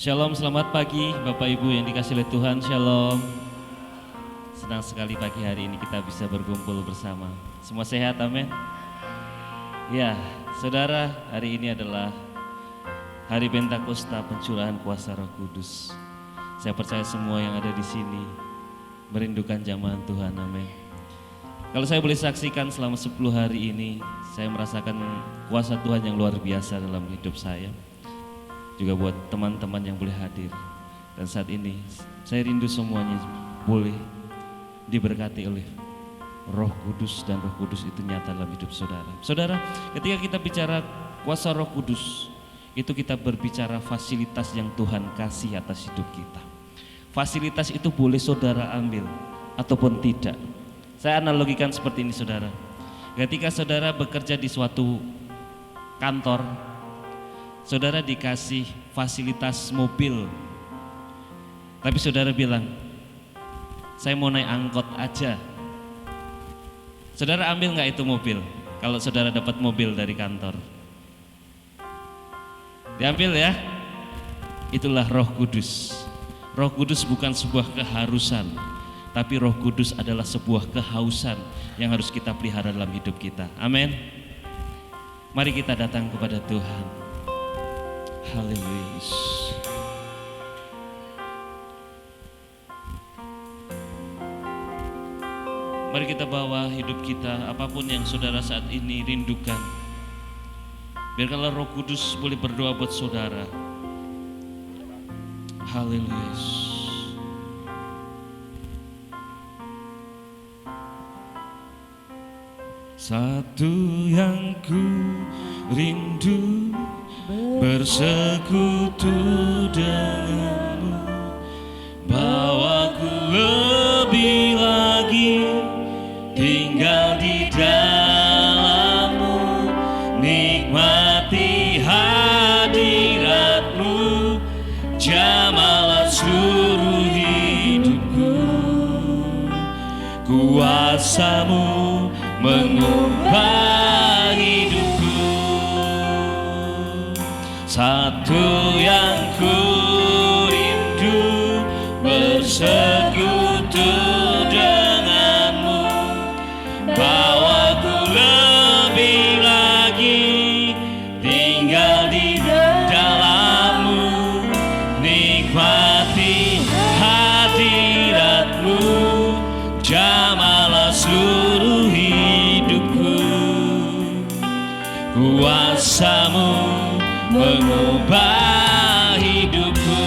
Shalom, selamat pagi Bapak Ibu yang dikasih oleh Tuhan, Shalom. Senang sekali pagi hari ini kita bisa berkumpul bersama. Semua sehat, amin. Ya, saudara, hari ini adalah hari Pentakosta pencurahan kuasa Roh Kudus. Saya percaya semua yang ada di sini merindukan jamahan Tuhan, amin. Kalau saya boleh saksikan selama 10 hari ini, saya merasakan kuasa Tuhan yang luar biasa dalam hidup saya. Juga buat teman-teman yang boleh hadir. Dan saat ini saya rindu semuanya boleh diberkati oleh Roh Kudus, dan Roh Kudus itu nyata dalam hidup saudara. Saudara, ketika kita bicara kuasa Roh Kudus, itu kita berbicara fasilitas yang Tuhan kasih atas hidup kita. Fasilitas itu boleh saudara ambil ataupun tidak. Saya analogikan seperti ini, saudara. Ketika saudara bekerja di suatu kantor, saudara dikasih fasilitas mobil, tapi saudara bilang, saya mau naik angkot aja. Saudara ambil nggak itu mobil? Kalau saudara dapat mobil dari kantor, diambil ya. Itulah Roh Kudus. Roh Kudus bukan sebuah keharusan, tapi Roh Kudus adalah sebuah kehausan yang harus kita pelihara dalam hidup kita. Amin. Mari kita datang kepada Tuhan. Haleluya. Mari kita bawa hidup kita, apapun yang saudara saat ini rindukan. Biarkanlah Roh Kudus boleh berdoa buat saudara. Haleluya. Satu yang ku rindu, bersekutu denganmu, bawaku lebih lagi tinggal di dalammu, nikmati hadiratmu, jamalah seluruh hidupku, kuasamu mengubah hidupku. Satu yang ku rindu, bersekutu denganmu, bawaku lebih lagi tinggal di dalammu, nikmati hadiratmu, jamalah seluruh hidupku, kuasamu mengubah hidupku.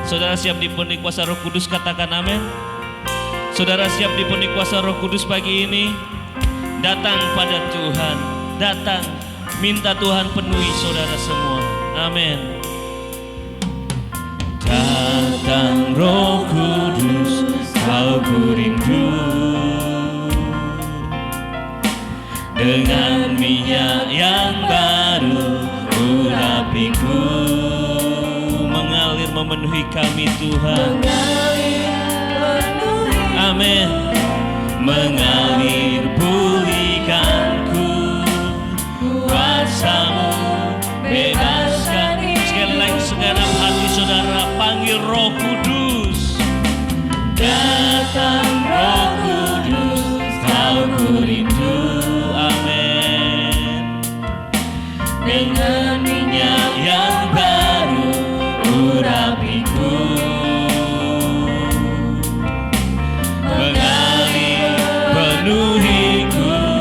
Saudara siap dipenuhi kuasa Roh Kudus, katakan amin. Saudara siap dipenuhi kuasa Roh Kudus pagi ini? Datang pada Tuhan, datang minta Tuhan penuhi saudara semua. Amin. Datang Roh Kudus, kau ku rindu, dengan minyak yang baru urapiku, mengalir memenuhi kami Tuhan. Amin. Mengalir pulihkanku, kuasamu bebaskan. Sekali lagi segenap hati saudara panggil Roh Kudus. Datang Roh Kudus, kau ku rindu. Amin. Dengan minyak yang baru urapiku, mengalir penuhiku,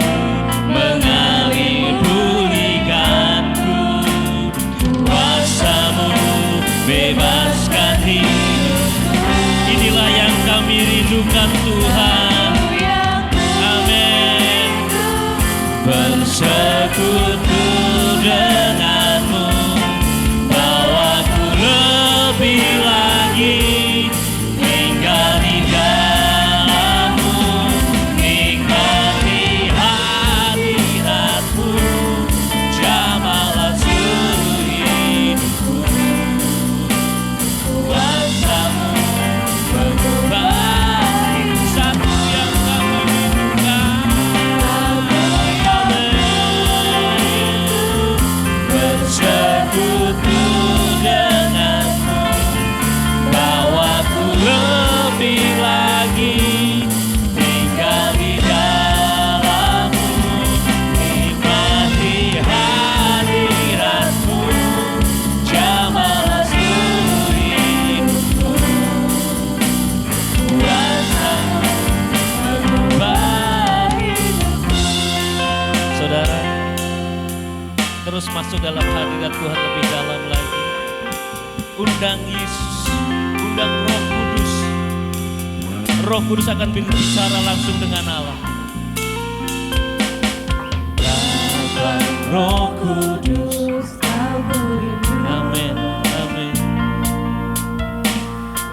mengalir pulihkanku, kuasamu bebaskan hidup. Inilah yang kami rindukan Tuhan. Amin. Bersekutu denganmu, bawaku lebih lagi tinggal di dalammu, nikmati hadiratmu, jamalah seluruh hidupku, kuasamu mengubah. Satu masuk dalam hadirat Tuhan lebih dalam lagi. Undang Yesus, undang Roh Kudus. Roh Kudus akan berbicara langsung dengan Allah. Datang Roh Kudus, amin, amin.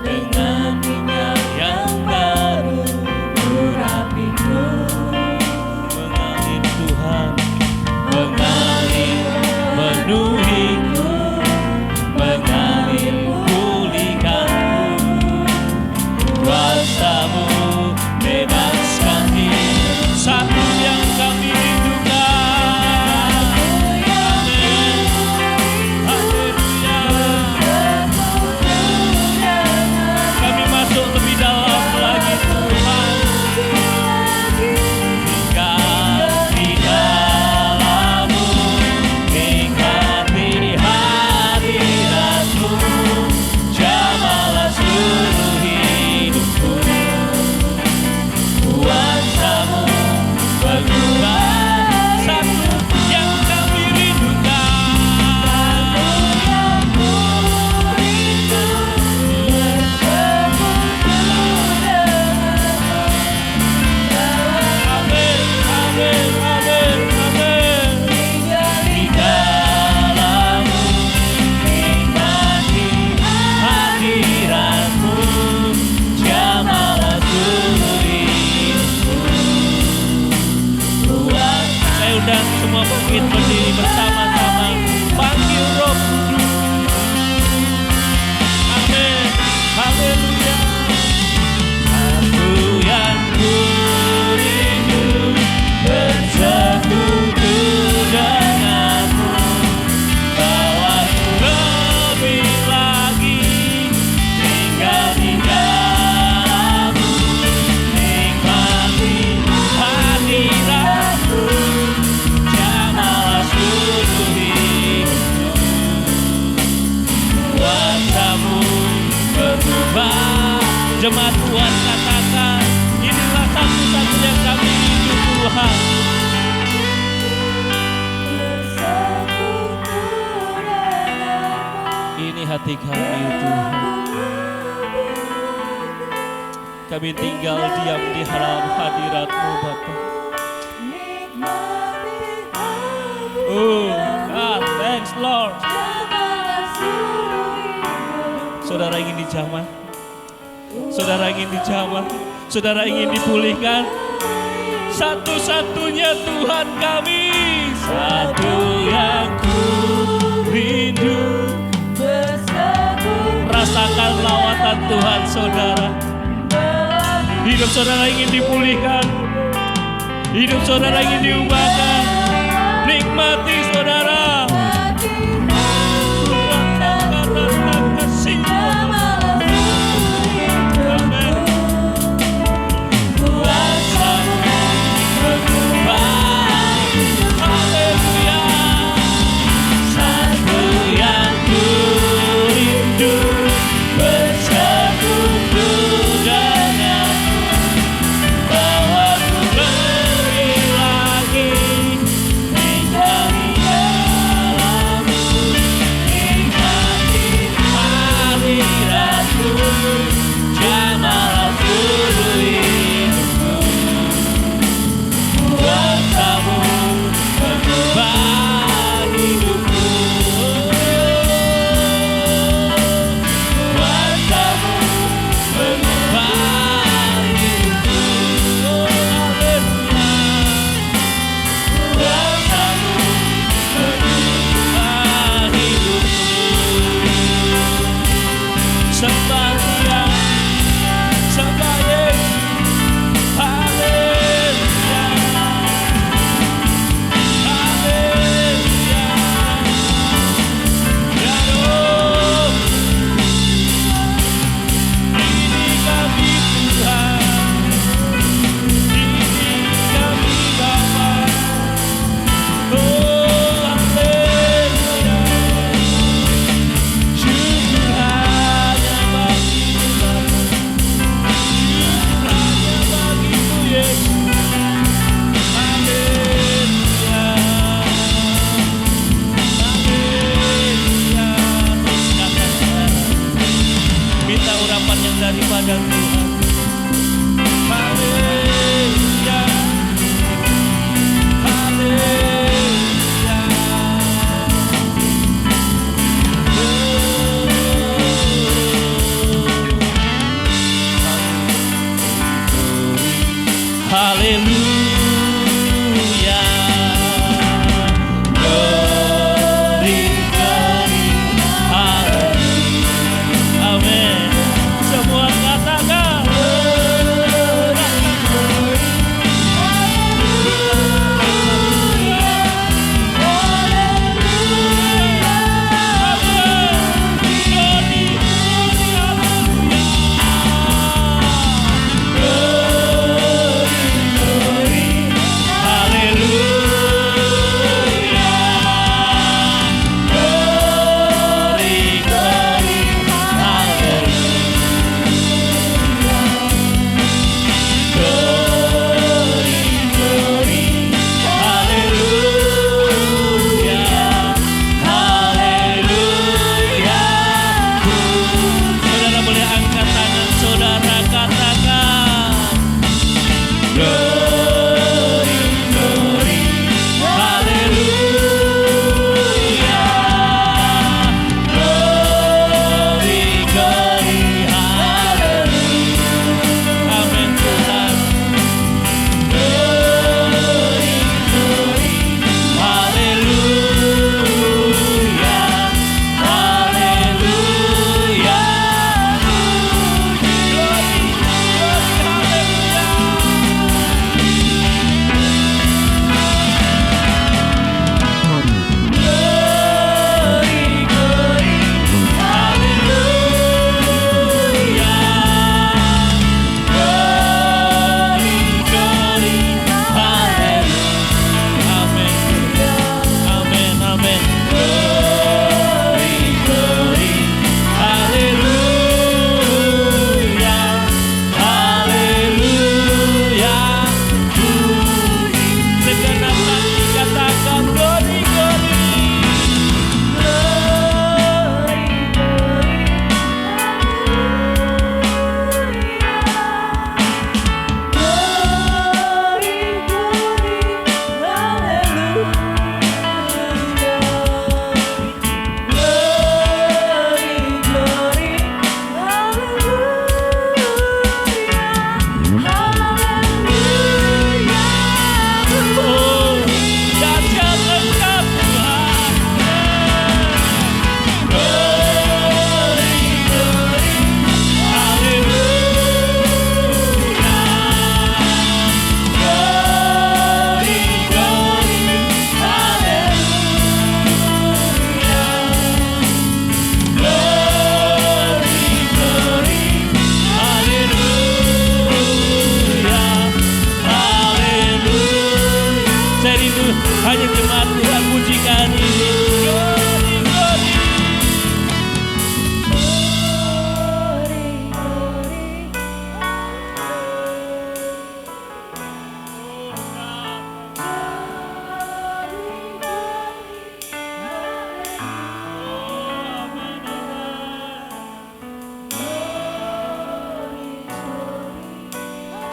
Dengan minyak yang baru, urapiku. Mengalir Tuhan, mengalir penuhiku, mengalir pulihkanku. Kuasa-Mu bebaskan ini, satu yang kami rindukan. Amin. Haleluya. Kami masuk lebih dalam lagi Tuhan. Tinggal di dalam-Mu, nikmati hadirat-Mu, jamalah seluruh hidupku. Kuasa-Mu mengubah satu yang kami rindukan. Amin, amin, amin, amin. Di dalam-Mu, nikmati hadirat-Mu, jamalah seluruh hidupku. Saya undang semua pemimpin berdiri bersama-sama, panggil Roh Kudus. Amin, haleluya. Aku yang ku rindu bersekutu denganmu, bawaku lebih lagi tinggal di dalam-Mu, nikmati hadirat-Mu, jamalah seluruh hidupku. Kuasa-Mu berubah. Jemaat Tuhan katakan, inilah satu-satunya yang kami rindu Tuhan. Ini hati kami Tuhan. Kami tinggal diam di dalam hadirat-Mu Bapa. Oh God, thanks Lord. Saudara ingin dijamah, saudara ingin dijamah, saudara ingin dipulihkan. Satu-satunya Tuhan kami, satu yang ku rindu. Rasakan lawatan Tuhan saudara. Hidup saudara ingin dipulihkan, hidup saudara ingin diubahkan. Nikmati saudara. Haleluya. Glory, glory, haleluya. Amin. Semua katakan. Hanya jemaat Tuhan pujikan ini. Glory, glory.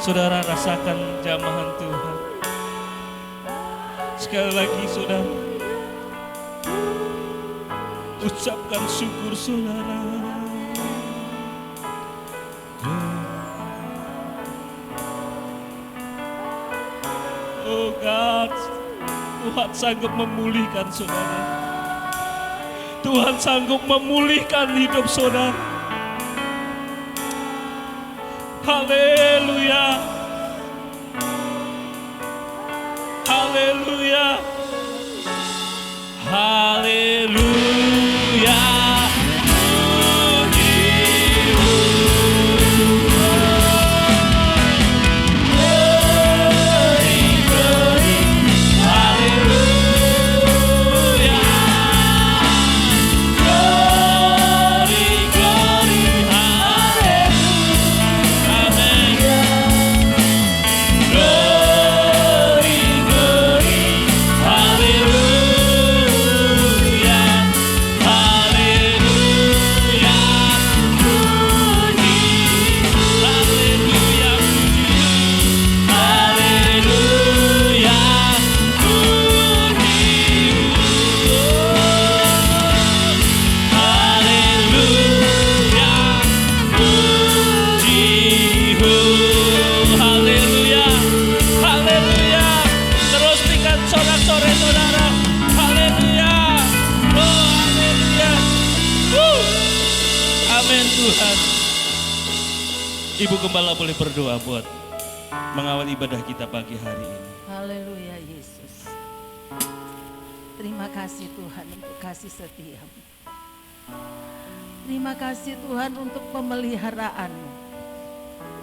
Saudara rasakan jamahan Tuhan. Sekali lagi saudara, ucapkan syukur saudara. Oh God, Tuhan sanggup memulihkan saudara. Tuhan sanggup memulihkan hidup saudara. Haleluya. Haleluya. Haleluya. Glory, glory, Ibu Gembala boleh berdoa buat mengawal ibadah kita pagi hari ini. Haleluya Yesus. Terima kasih Tuhan untuk kasih setia-Mu. Terima kasih Tuhan untuk pemeliharaan-Mu.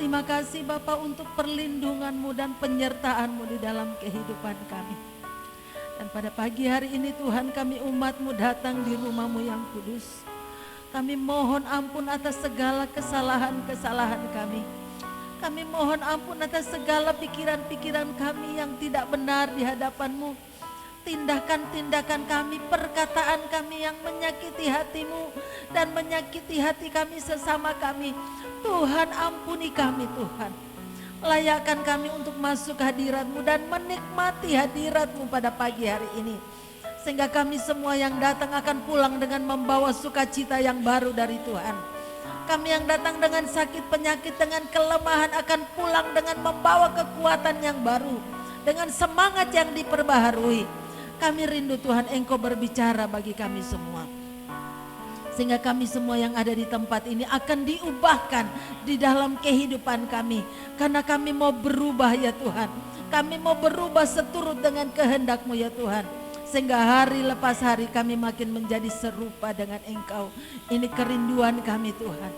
Terima kasih Bapa untuk perlindungan-Mu dan penyertaan-Mu di dalam kehidupan kami. Dan pada pagi hari ini Tuhan, kami umat-Mu datang di rumah-Mu yang kudus. Kami mohon ampun atas segala kesalahan-kesalahan kami. Kami mohon ampun atas segala pikiran-pikiran kami yang tidak benar di hadapan-Mu. Tindakan-tindakan kami, perkataan kami yang menyakiti hati-Mu dan menyakiti hati kami sesama kami. Tuhan, ampuni kami Tuhan. Layakkan kami untuk masuk hadirat-Mu dan menikmati hadirat-Mu pada pagi hari ini. Sehingga kami semua yang datang akan pulang dengan membawa sukacita yang baru dari Tuhan. Kami yang datang dengan sakit penyakit, dengan kelemahan akan pulang dengan membawa kekuatan yang baru. Dengan semangat yang diperbaharui. Kami rindu Tuhan, Engkau berbicara bagi kami semua. Sehingga kami semua yang ada di tempat ini akan diubahkan di dalam kehidupan kami. Karena kami mau berubah ya Tuhan. Kami mau berubah seturut dengan kehendak-Mu ya Tuhan. Sehingga hari lepas hari kami makin menjadi serupa dengan Engkau. Ini kerinduan kami Tuhan.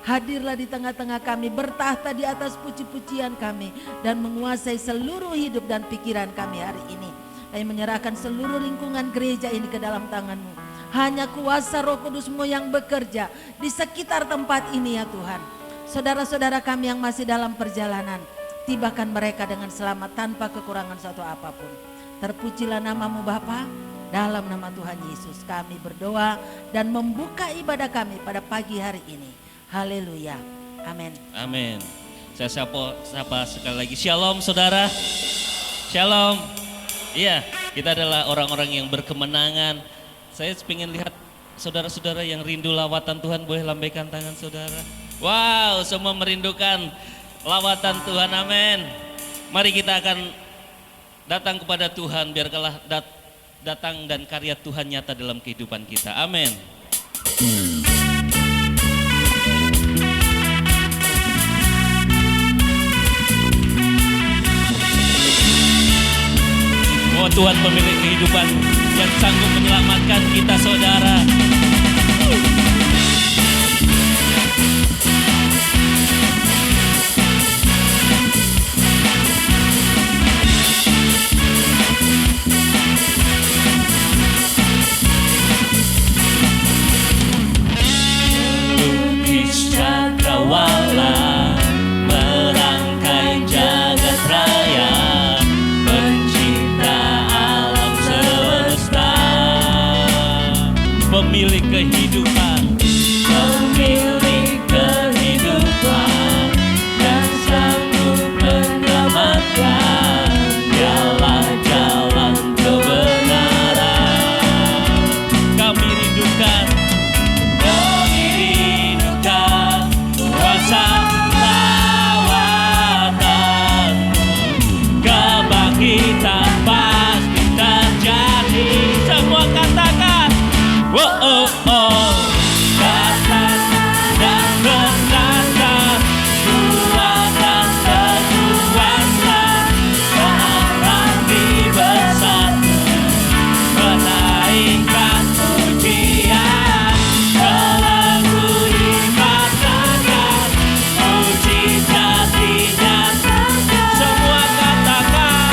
Hadirlah di tengah-tengah kami, bertahta di atas puji-pujian kami. Dan menguasai seluruh hidup dan pikiran kami hari ini. Kami menyerahkan seluruh lingkungan gereja ini ke dalam tangan-Mu. Hanya kuasa Roh Kudus-Mu yang bekerja di sekitar tempat ini ya Tuhan. Saudara-saudara kami yang masih dalam perjalanan, tibakan mereka dengan selamat tanpa kekurangan suatu apapun. Terpujilah nama-Mu Bapa, dalam nama Tuhan Yesus kami berdoa dan membuka ibadah kami pada pagi hari ini. Haleluya, amin. Amin. Saya sapa sekali lagi, shalom saudara. Shalom. Iya, kita adalah orang-orang yang berkemenangan. Saya ingin lihat saudara-saudara yang rindu lawatan Tuhan, boleh lambaikan tangan saudara. Wow, semua merindukan lawatan Tuhan, amin. Mari kita akan datang kepada Tuhan, biarkanlah datang dan karya Tuhan nyata dalam kehidupan kita. Amin. Oh Tuhan, pemilik kehidupan yang sanggup menyelamatkan kita saudara. Cakrawala merangkai jagat raya, pencipta alam semesta, pemilik kehidupan, pemilik kehidupan, dan sanggup menyelamatkan. Dialah jalan kebenaran. Kami rindukan kebangkitan pasti terjadi. Semua katakan, oh oh oh, katakan dan berkata, kuatan kekuasa hati bersatu, menaikkan pujian, melengkuri katakan, puji jatinya. Semua katakan,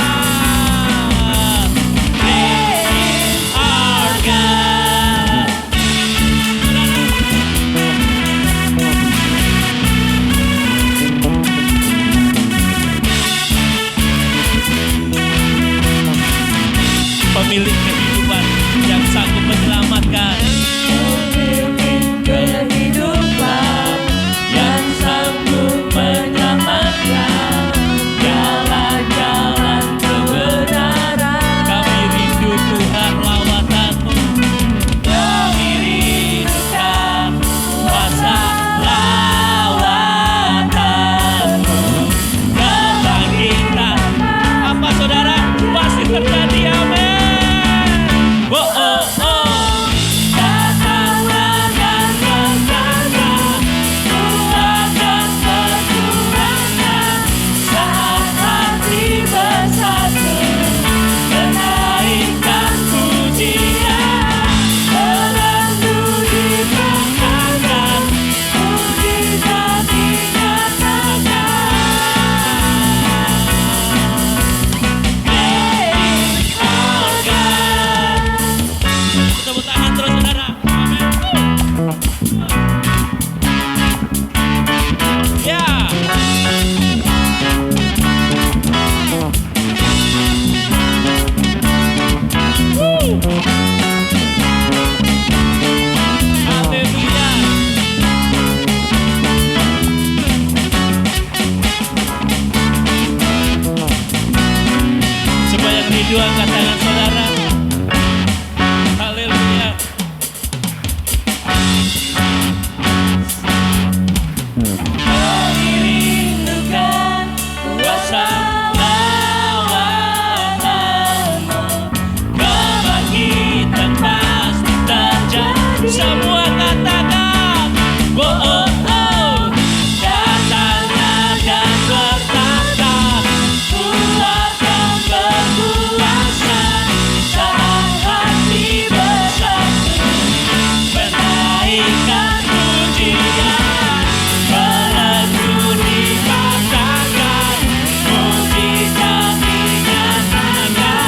our God. Pemilik kehidupan yang sanggup menyelamatkan. Pemilik kehidupan yang sanggup menyelamatkan. Jalan-jalan kebenaran. Kami rindu Tuhan lawatan-Mu. Kami rindukan kuasa lawatan-Mu. Kebangkitan. Apa saudara? Pasti terjadi, amin. rindu angkat tangan saudara. Haleluya. Merindukan kuasa lawanmu, kebangkitan pasti terjadi. Semua katakan, oh oh oh, datanglah dan bertata, kuat dan berkuasa, saat hati bersatu, menaikkan pujian, menegur dikatakan, mujizat dinyatakan.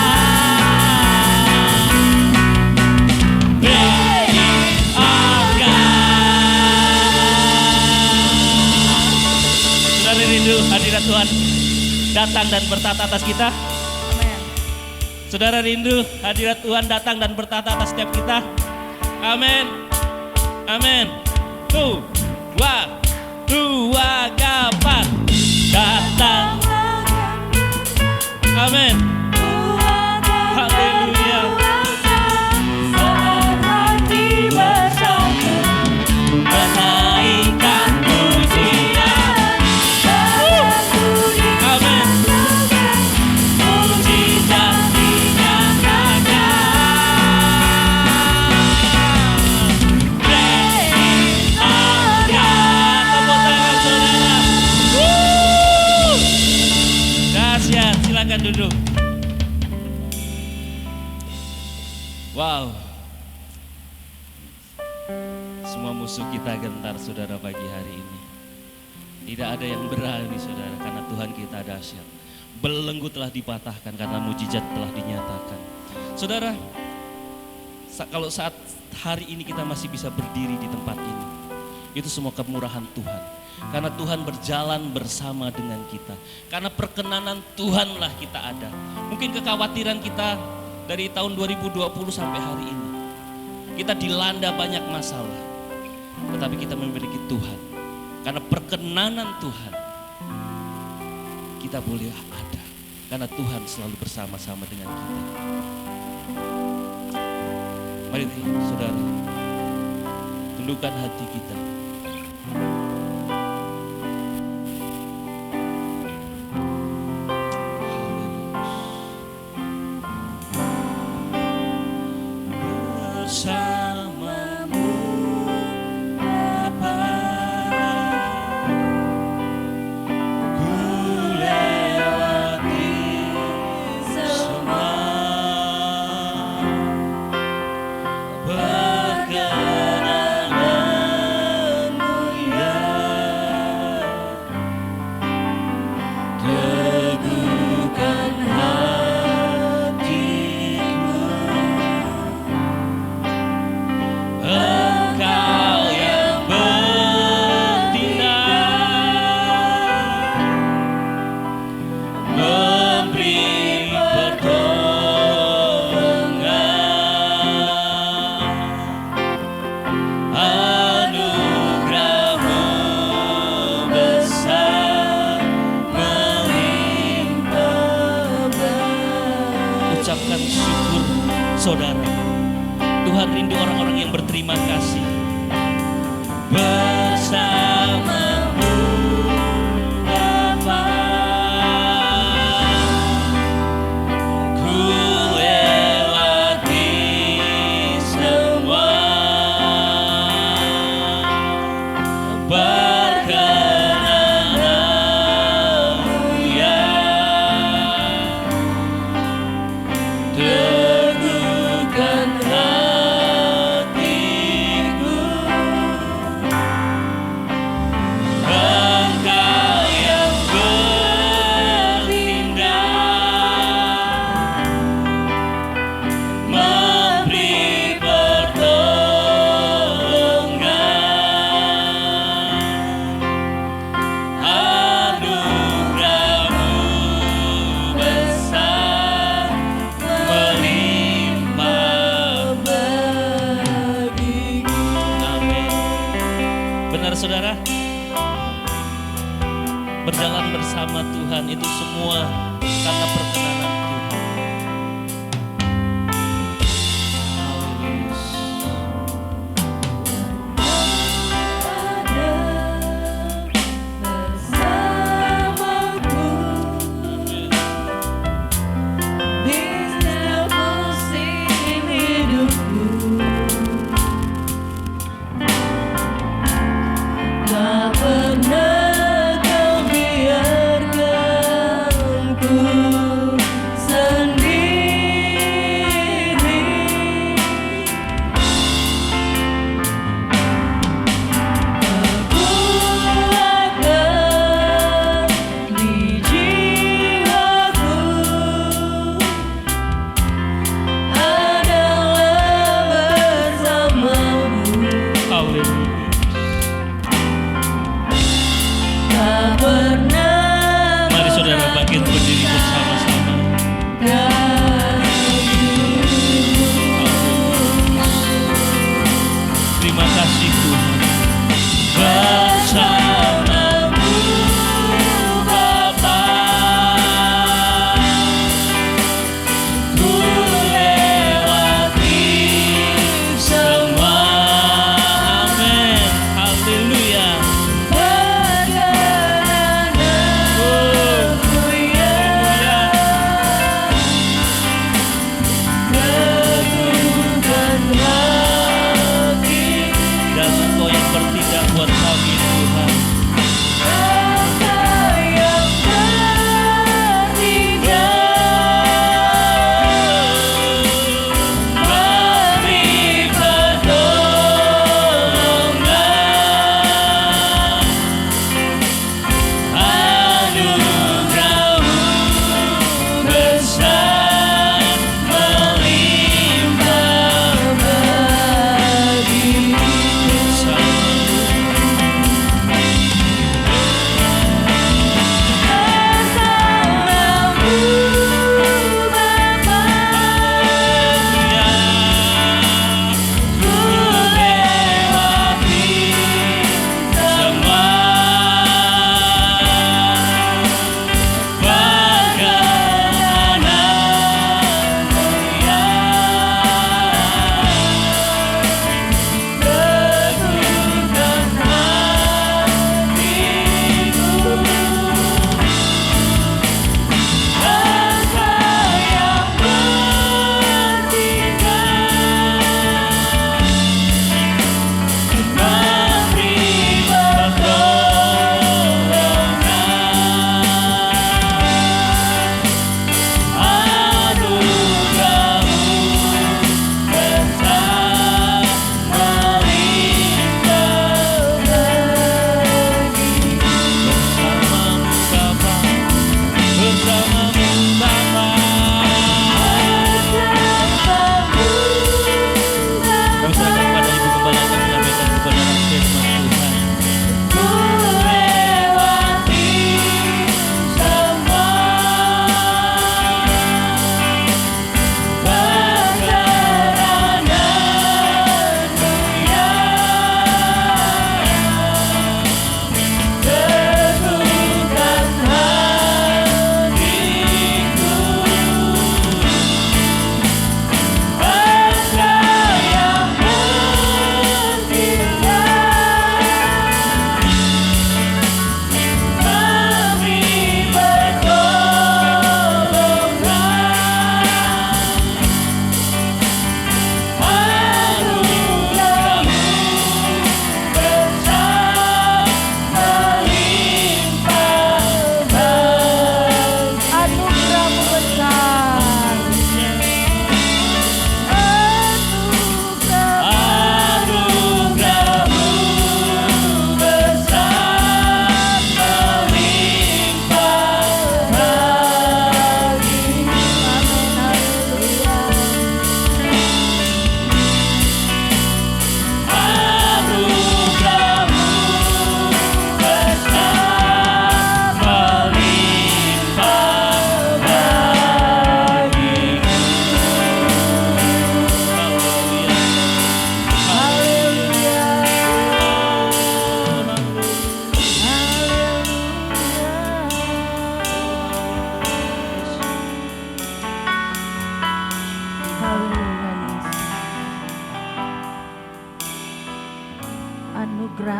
Saudara rindu hadirat Tuhan datang dan bertata atas kita. Amin. Saudara rindu hadirat Tuhan datang dan bertata atas setiap kita. Amin. Amin. Tuh, dua, kapan datang. Amin. Haleluya. Menaikkan pujian. Amin. Mujizat dinyatakan. Ready on God. Tepuk tangan saudara. Dahsyat, silakan duduk. Wow. Semua musuh kita gentar saudara pagi hari ini. Tidak ada yang berani saudara karena Tuhan kita dahsyat. Belenggu telah dipatahkan karena mujizat telah dinyatakan. Saudara, kalau saat hari ini kita masih bisa berdiri di tempat ini, itu semua kemurahan Tuhan. Karena Tuhan berjalan bersama dengan kita. Karena perkenanan Tuhanlah kita ada. Mungkin kekhawatiran kita dari tahun 2020 sampai hari ini, kita dilanda banyak masalah. Tetapi kita memiliki Tuhan. Karena perkenanan Tuhan, kita boleh ada. Karena Tuhan selalu bersama-sama dengan kita. Mari saudara, tundukkan hati kita. Bersamamu Bapa, ku lewati semua perkenananmu ya, teguhkan hatiku. Engkau yang bertindak, memberi pertolongan, anugerah-Mu besar melimpah. Ucapkan syukur saudara. Tuhan rindu orang-orang yang berterima kasih. Bersamamu Bapa, ku lewati semua perkenananmu ya, teguhkan hatiku. Engkau yang bertindak, memberi pertolongan, anugerah-Mu besar melimpah bagiku. Amin. Benar saudara? Berjalan bersama Tuhan itu semua karena perkenanan Tuhan.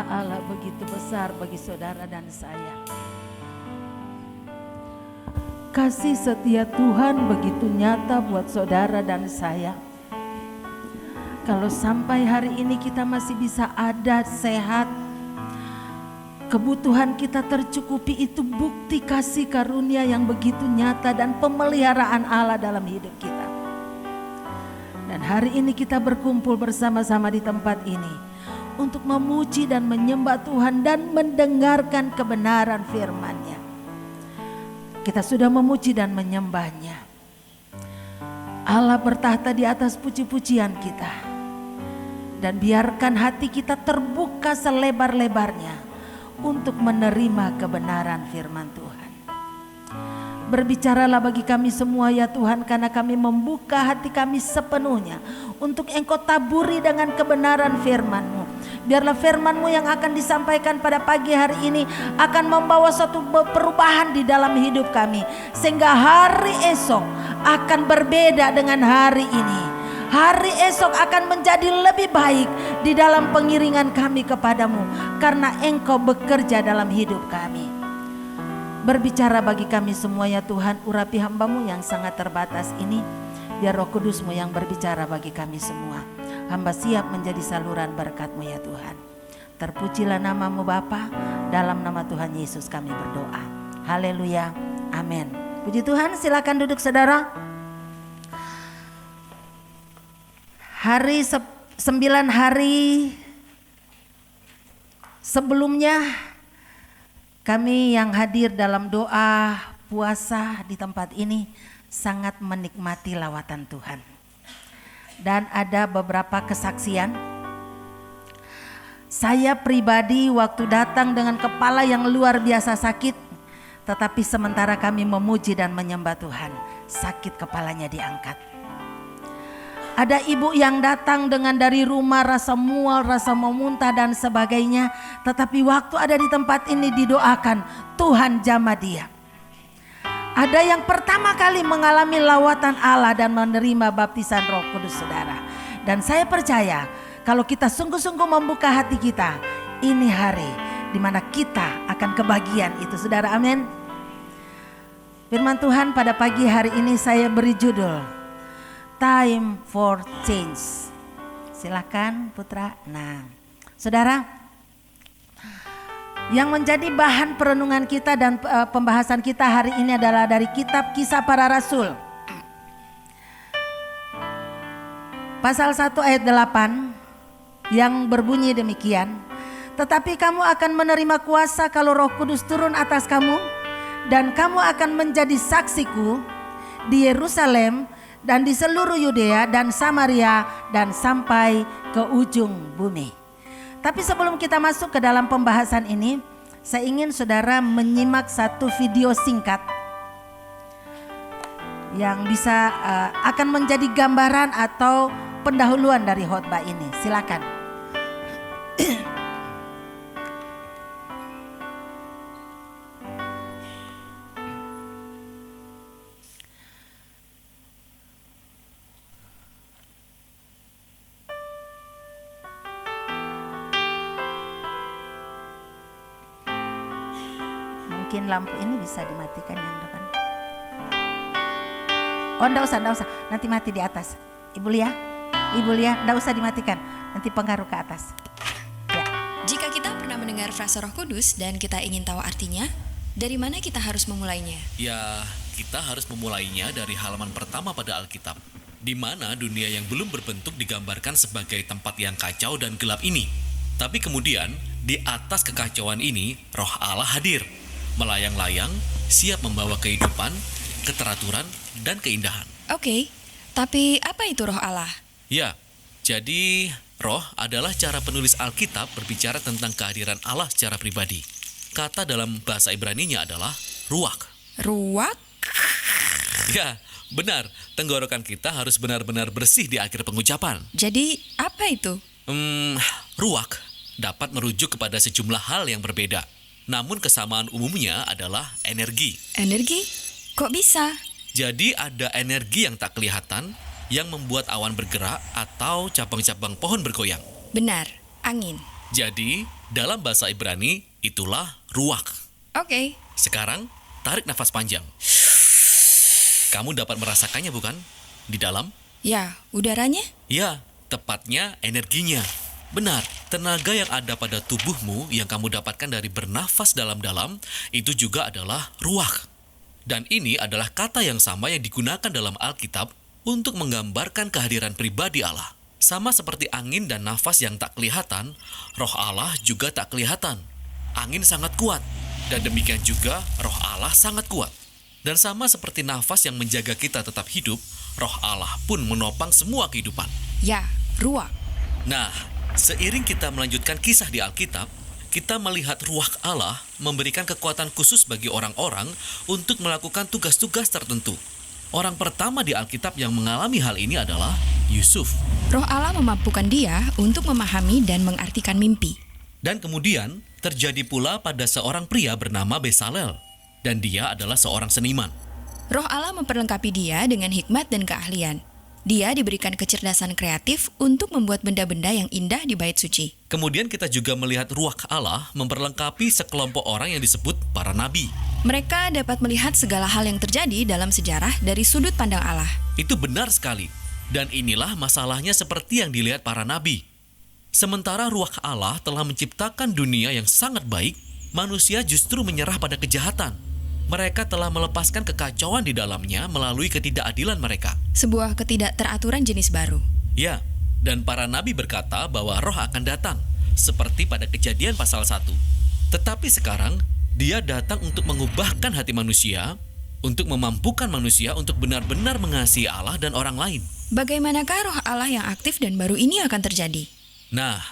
Allah begitu besar bagi saudara dan saya. Kasih setia Tuhan begitu nyata buat saudara dan saya. Kalau sampai hari ini kita masih bisa ada, sehat, kebutuhan kita tercukupi, itu bukti kasih karunia yang begitu nyata dan pemeliharaan Allah dalam hidup kita. Dan hari ini kita berkumpul bersama-sama di tempat ini untuk memuji dan menyembah Tuhan dan mendengarkan kebenaran firman-Nya. Kita sudah memuji dan menyembah-Nya. Allah bertahta di atas puji-pujian kita. Dan biarkan hati kita terbuka selebar-lebarnya untuk menerima kebenaran firman Tuhan. Berbicaralah bagi kami semua ya Tuhan, karena kami membuka hati kami sepenuhnya untuk Engkau taburi dengan kebenaran firman-Mu. Biarlah firman-Mu yang akan disampaikan pada pagi hari ini akan membawa suatu perubahan di dalam hidup kami, sehingga hari esok akan berbeda dengan hari ini. Hari esok akan menjadi lebih baik di dalam pengiringan kami kepadamu, karena Engkau bekerja dalam hidup kami. Berbicara bagi kami semua ya Tuhan, urapi hamba-Mu yang sangat terbatas ini. Biar Roh Kudus-Mu yang berbicara bagi kami semua. Hamba siap menjadi saluran berkat-Mu ya Tuhan. Terpujilah nama-Mu Bapa, dalam nama Tuhan Yesus kami berdoa. Haleluya, amin. Puji Tuhan, silakan duduk saudara. 9 hari sebelumnya kami yang hadir dalam doa puasa di tempat ini sangat menikmati lawatan Tuhan. Dan ada beberapa kesaksian. Saya pribadi waktu datang dengan kepala yang luar biasa sakit, tetapi sementara kami memuji dan menyembah Tuhan, sakit kepalanya diangkat. Ada ibu yang datang dengan dari rumah rasa mual, rasa mau muntah dan sebagainya, tetapi waktu ada di tempat ini didoakan, Tuhan jamah dia. Ada yang pertama kali mengalami lawatan Allah dan menerima baptisan Roh Kudus saudara. Dan saya percaya kalau kita sungguh-sungguh membuka hati kita, ini hari di mana kita akan kebagian itu saudara, amin. Firman Tuhan pada pagi hari ini saya beri judul Time for Change. Silakan Putra. Nah saudara, yang menjadi bahan perenungan kita dan pembahasan kita hari ini adalah dari kitab Kisah Para Rasul. Pasal 1 ayat 8 yang berbunyi demikian. Tetapi kamu akan menerima kuasa kalau Roh Kudus turun atas kamu, dan kamu akan menjadi saksiku di Yerusalem dan di seluruh Yudea dan Samaria dan sampai ke ujung bumi. Tapi sebelum kita masuk ke dalam pembahasan ini, saya ingin saudara menyimak satu video singkat yang bisa akan menjadi gambaran atau pendahuluan dari khotbah ini. Silakan. Mungkin lampu ini bisa dimatikan yang depan. Oh enggak usah, nanti mati di atas. Ibu Lia, enggak usah dimatikan, nanti pengaruh ke atas. Ya. Jika kita pernah mendengar frase Roh Kudus dan kita ingin tahu artinya, dari mana kita harus memulainya? Ya, kita harus memulainya dari halaman pertama pada Alkitab, di mana dunia yang belum berbentuk digambarkan sebagai tempat yang kacau dan gelap ini. Tapi kemudian, di atas kekacauan ini, Roh Allah hadir, melayang-layang, siap membawa kehidupan, keteraturan, dan keindahan. Oke, tapi apa itu Roh Allah? Ya, jadi roh adalah cara penulis Alkitab berbicara tentang kehadiran Allah secara pribadi. Kata dalam bahasa Ibrani-nya adalah ruach. Ruak? Ya, benar. Tenggorokan kita harus benar-benar bersih di akhir pengucapan. Jadi apa itu? Ruach dapat merujuk kepada sejumlah hal yang berbeda. Namun kesamaan umumnya adalah energi. Energi? Kok bisa? Jadi ada energi yang tak kelihatan yang membuat awan bergerak atau cabang-cabang pohon bergoyang. Benar, angin. Jadi Dalam bahasa Ibrani, itulah ruach. Oke, Sekarang, tarik nafas panjang. Kamu dapat merasakannya bukan? Di dalam? ya, udaranya? Ya, tepatnya energinya. Benar, tenaga yang ada pada tubuhmu yang kamu dapatkan dari bernafas dalam-dalam itu juga adalah ruach. Dan ini adalah kata yang sama yang digunakan dalam Alkitab untuk menggambarkan kehadiran pribadi Allah. Sama seperti angin dan nafas yang tak kelihatan, roh Allah juga tak kelihatan. Angin sangat kuat, dan demikian juga roh Allah sangat kuat. Dan sama seperti nafas yang menjaga kita tetap hidup, roh Allah pun menopang semua kehidupan. Ya, ruach. Nah, seiring kita melanjutkan kisah di Alkitab, kita melihat ruach Allah memberikan kekuatan khusus bagi orang-orang untuk melakukan tugas-tugas tertentu. Orang pertama di Alkitab yang mengalami hal ini adalah Yusuf. Roh Allah memampukan dia untuk memahami dan mengartikan mimpi. Dan kemudian terjadi pula pada seorang pria bernama Besalel. Dan dia adalah seorang seniman. Roh Allah memperlengkapi dia dengan hikmat dan keahlian. Dia diberikan kecerdasan kreatif untuk membuat benda-benda yang indah di bait suci. Kemudian kita juga melihat ruach Allah memperlengkapi sekelompok orang yang disebut para nabi. Mereka dapat melihat segala hal yang terjadi dalam sejarah dari sudut pandang Allah. Itu benar sekali. Dan inilah masalahnya seperti yang dilihat para nabi. Sementara ruach Allah telah menciptakan dunia yang sangat baik, manusia justru menyerah pada kejahatan. Mereka telah melepaskan kekacauan di dalamnya melalui ketidakadilan mereka. Sebuah ketidakteraturan jenis baru. Ya, dan para nabi berkata bahwa roh akan datang, seperti pada Kejadian pasal 1. Tetapi sekarang, dia datang untuk mengubahkan hati manusia, untuk memampukan manusia untuk benar-benar mengasihi Allah dan orang lain. Bagaimanakah roh Allah yang aktif dan baru ini akan terjadi? Nah,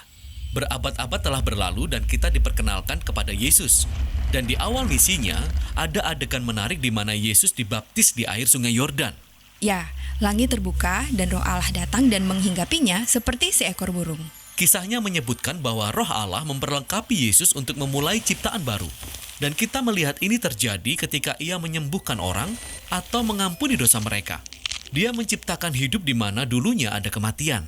berabad-abad telah berlalu dan kita diperkenalkan kepada Yesus. Dan di awal misinya, ada adegan menarik di mana Yesus dibaptis di air sungai Yordan. Ya, langit terbuka dan roh Allah datang dan menghinggapinya seperti seekor burung. Kisahnya menyebutkan bahwa roh Allah memperlengkapi Yesus untuk memulai ciptaan baru. Dan kita melihat ini terjadi ketika ia menyembuhkan orang atau mengampuni dosa mereka. Dia menciptakan hidup di mana dulunya ada kematian.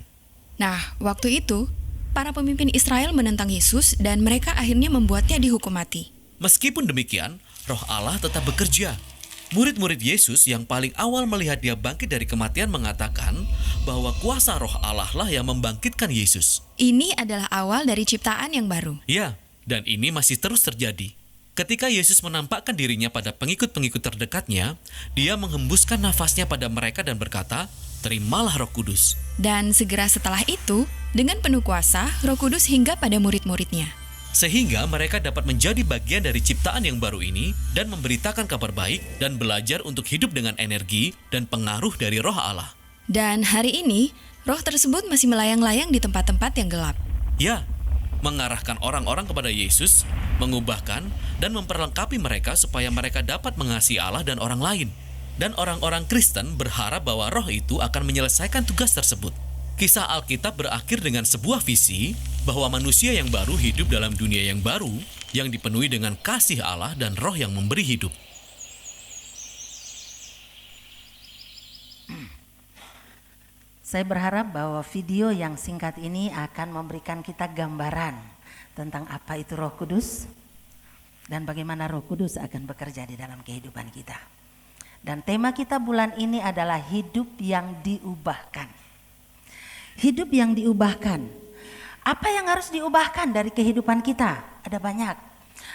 Nah, waktu itu, para pemimpin Israel menentang Yesus dan mereka akhirnya membuatnya dihukum mati. Meskipun demikian, roh Allah tetap bekerja. Murid-murid Yesus yang paling awal melihat dia bangkit dari kematian mengatakan bahwa kuasa roh Allah lah yang membangkitkan Yesus. Ini adalah awal dari ciptaan yang baru. Ya, dan ini masih terus terjadi. Ketika Yesus menampakkan dirinya pada pengikut-pengikut terdekatnya, dia menghembuskan nafasnya pada mereka dan berkata, "Terimalah Roh Kudus." Dan segera setelah itu, dengan penuh kuasa, Roh Kudus hingga pada murid-muridnya. Sehingga mereka dapat menjadi bagian dari ciptaan yang baru ini dan memberitakan kabar baik dan belajar untuk hidup dengan energi dan pengaruh dari roh Allah. Dan hari ini, roh tersebut masih melayang-layang di tempat-tempat yang gelap. Ya, mengarahkan orang-orang kepada Yesus, mengubahkan dan memperlengkapi mereka supaya mereka dapat mengasihi Allah dan orang lain. Dan orang-orang Kristen berharap bahwa roh itu akan menyelesaikan tugas tersebut. Kisah Alkitab berakhir dengan sebuah visi bahwa manusia yang baru hidup dalam dunia yang baru yang dipenuhi dengan kasih Allah dan roh yang memberi hidup. Saya berharap bahwa video yang singkat ini akan memberikan kita gambaran tentang apa itu Roh Kudus dan bagaimana Roh Kudus akan bekerja di dalam kehidupan kita. Dan tema kita bulan ini adalah hidup yang diubahkan. Hidup yang diubahkan. Apa yang harus diubahkan dari kehidupan kita? Ada banyak.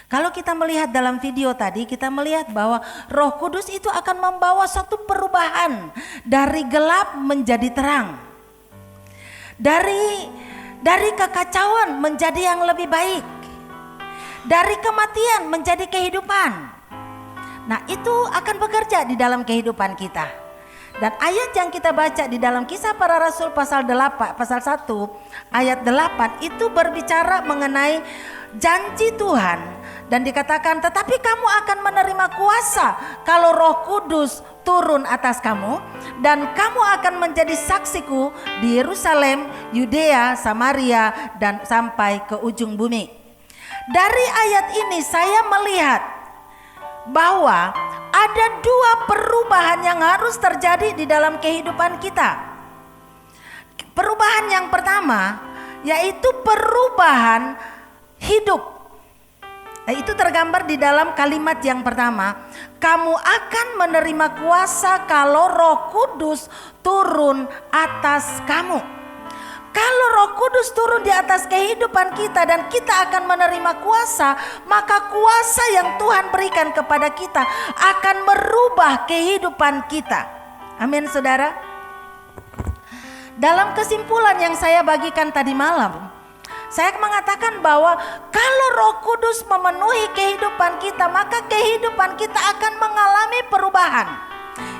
Kalau kita melihat dalam video tadi, kita melihat bahwa Roh Kudus itu akan membawa suatu perubahan dari gelap menjadi terang. Dari kekacauan menjadi yang lebih baik. Dari kematian menjadi kehidupan. Nah, itu akan bekerja di dalam kehidupan kita. Dan ayat yang kita baca di dalam Kisah Para Rasul pasal 1 ayat 8 itu berbicara mengenai janji Tuhan dan dikatakan tetapi kamu akan menerima kuasa kalau Roh Kudus turun atas kamu dan kamu akan menjadi saksiku di Yerusalem, Yudea, Samaria dan sampai ke ujung bumi. Dari ayat ini saya melihat bahwa ada dua perubahan yang harus terjadi di dalam kehidupan kita. Perubahan yang pertama yaitu perubahan hidup. Nah, itu tergambar di dalam kalimat yang pertama. Kamu akan menerima kuasa kalau Roh Kudus turun atas kamu. Kalau Roh Kudus turun di atas kehidupan kita dan kita akan menerima kuasa, maka kuasa yang Tuhan berikan kepada kita akan merubah kehidupan kita. Amin, saudara. Dalam kesimpulan yang saya bagikan tadi malam, saya mengatakan bahwa kalau Roh Kudus memenuhi kehidupan kita, maka kehidupan kita akan mengalami perubahan.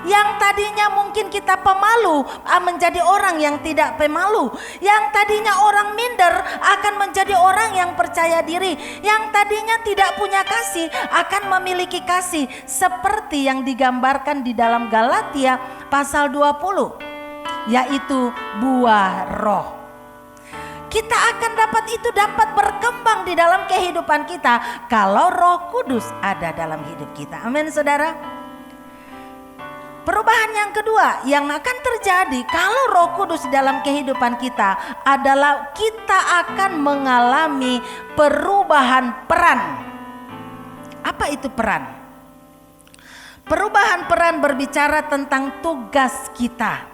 Yang tadinya mungkin kita pemalu menjadi orang yang tidak pemalu. Yang tadinya orang minder akan menjadi orang yang percaya diri. Yang tadinya tidak punya kasih akan memiliki kasih. Seperti yang digambarkan di dalam Galatia pasal 20, yaitu buah roh. Kita akan dapat berkembang di dalam kehidupan kita kalau Roh Kudus ada dalam hidup kita. Amin, saudara. Perubahan yang kedua yang akan terjadi kalau Roh Kudus dalam kehidupan kita adalah kita akan mengalami perubahan peran. Apa itu peran? Perubahan peran berbicara tentang tugas kita.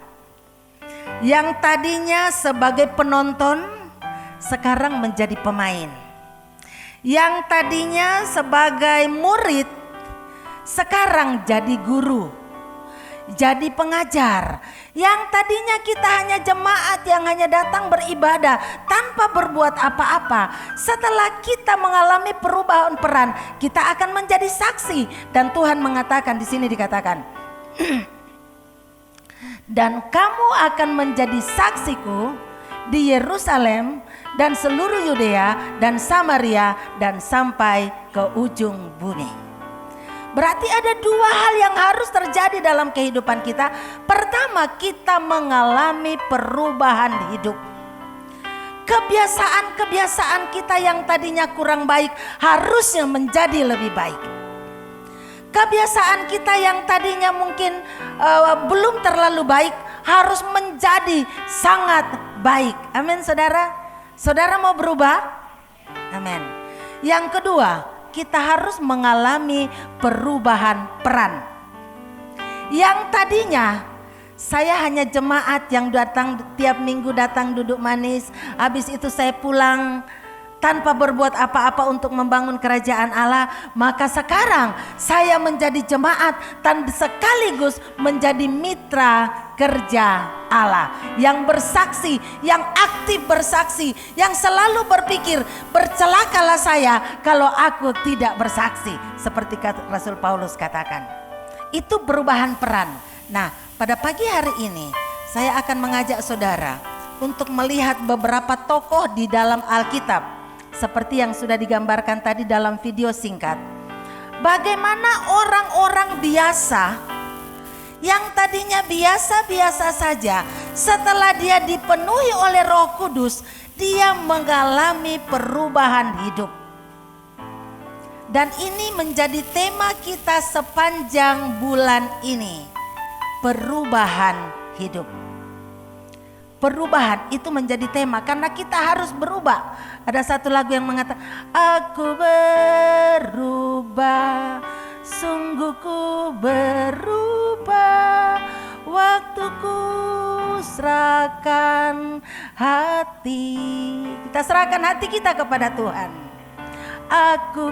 Yang tadinya sebagai penonton sekarang menjadi pemain. Yang tadinya sebagai murid sekarang jadi guru, jadi pengajar. Yang tadinya kita hanya jemaat yang hanya datang beribadah tanpa berbuat apa-apa, setelah kita mengalami perubahan peran, kita akan menjadi saksi. Dan Tuhan mengatakan, di sini dikatakan, dan kamu akan menjadi saksiku di Yerusalem dan seluruh Yudea dan Samaria dan sampai ke ujung bumi. Berarti ada dua hal yang harus terjadi dalam kehidupan kita. Pertama, kita mengalami perubahan hidup. Kebiasaan-kebiasaan kita yang tadinya kurang baik harusnya menjadi lebih baik. Kebiasaan kita yang tadinya mungkin belum terlalu baik harus menjadi sangat baik. Amin, saudara. Saudara mau berubah? Amin. Yang kedua, kita harus mengalami perubahan peran. Yang tadinya saya hanya jemaat yang datang tiap minggu, datang duduk manis, habis itu saya pulang tanpa berbuat apa-apa untuk membangun kerajaan Allah. Maka sekarang saya menjadi jemaat dan sekaligus menjadi mitra kerja Allah, yang bersaksi, yang aktif bersaksi, yang selalu berpikir bercelakalah saya kalau aku tidak bersaksi, seperti Rasul Paulus katakan. Itu perubahan peran. Nah, pada pagi hari ini saya akan mengajak saudara untuk melihat beberapa tokoh di dalam Alkitab, seperti yang sudah digambarkan tadi dalam video singkat. Bagaimana orang-orang biasa yang tadinya biasa-biasa saja, setelah dia dipenuhi oleh Roh Kudus, dia mengalami perubahan hidup. Dan ini menjadi tema kita sepanjang bulan ini, perubahan hidup. Perubahan itu menjadi tema karena kita harus berubah. Ada satu lagu yang mengatakan, aku berubah, sungguh ku berubah, waktuku serahkan hati. Kita serahkan hati kita kepada Tuhan. Aku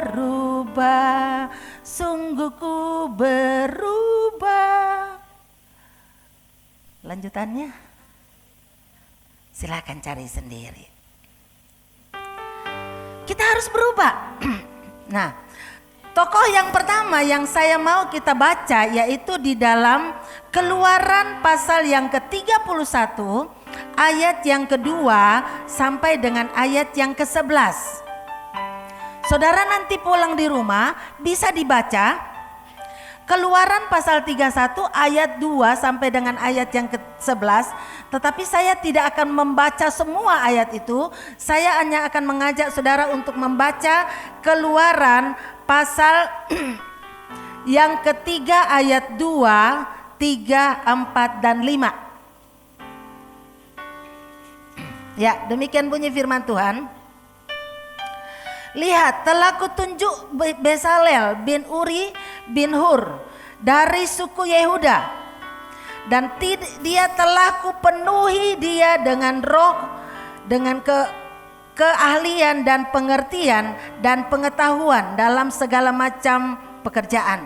berubah, sungguh ku berubah. Lanjutannya silakan cari sendiri. Kita harus berubah. Nah, tokoh yang pertama yang saya mau kita baca yaitu di dalam Keluaran pasal yang ke-31 ayat yang kedua sampai dengan ayat yang ke-11. Saudara nanti pulang di rumah bisa dibaca Keluaran pasal 31 ayat 2 sampai dengan ayat yang ke-11. Tetapi saya tidak akan membaca semua ayat itu. Saya hanya akan mengajak saudara untuk membaca Keluaran pasal yang ketiga ayat 2, 3, 4, dan 5. Ya, demikian bunyi firman Tuhan. Lihat, telah kutunjuk Bezalel bin Uri bin Hur dari suku Yehuda, dan dia telah kupenuhi dia dengan roh, dengan keahlian dan pengertian dan pengetahuan dalam segala macam pekerjaan,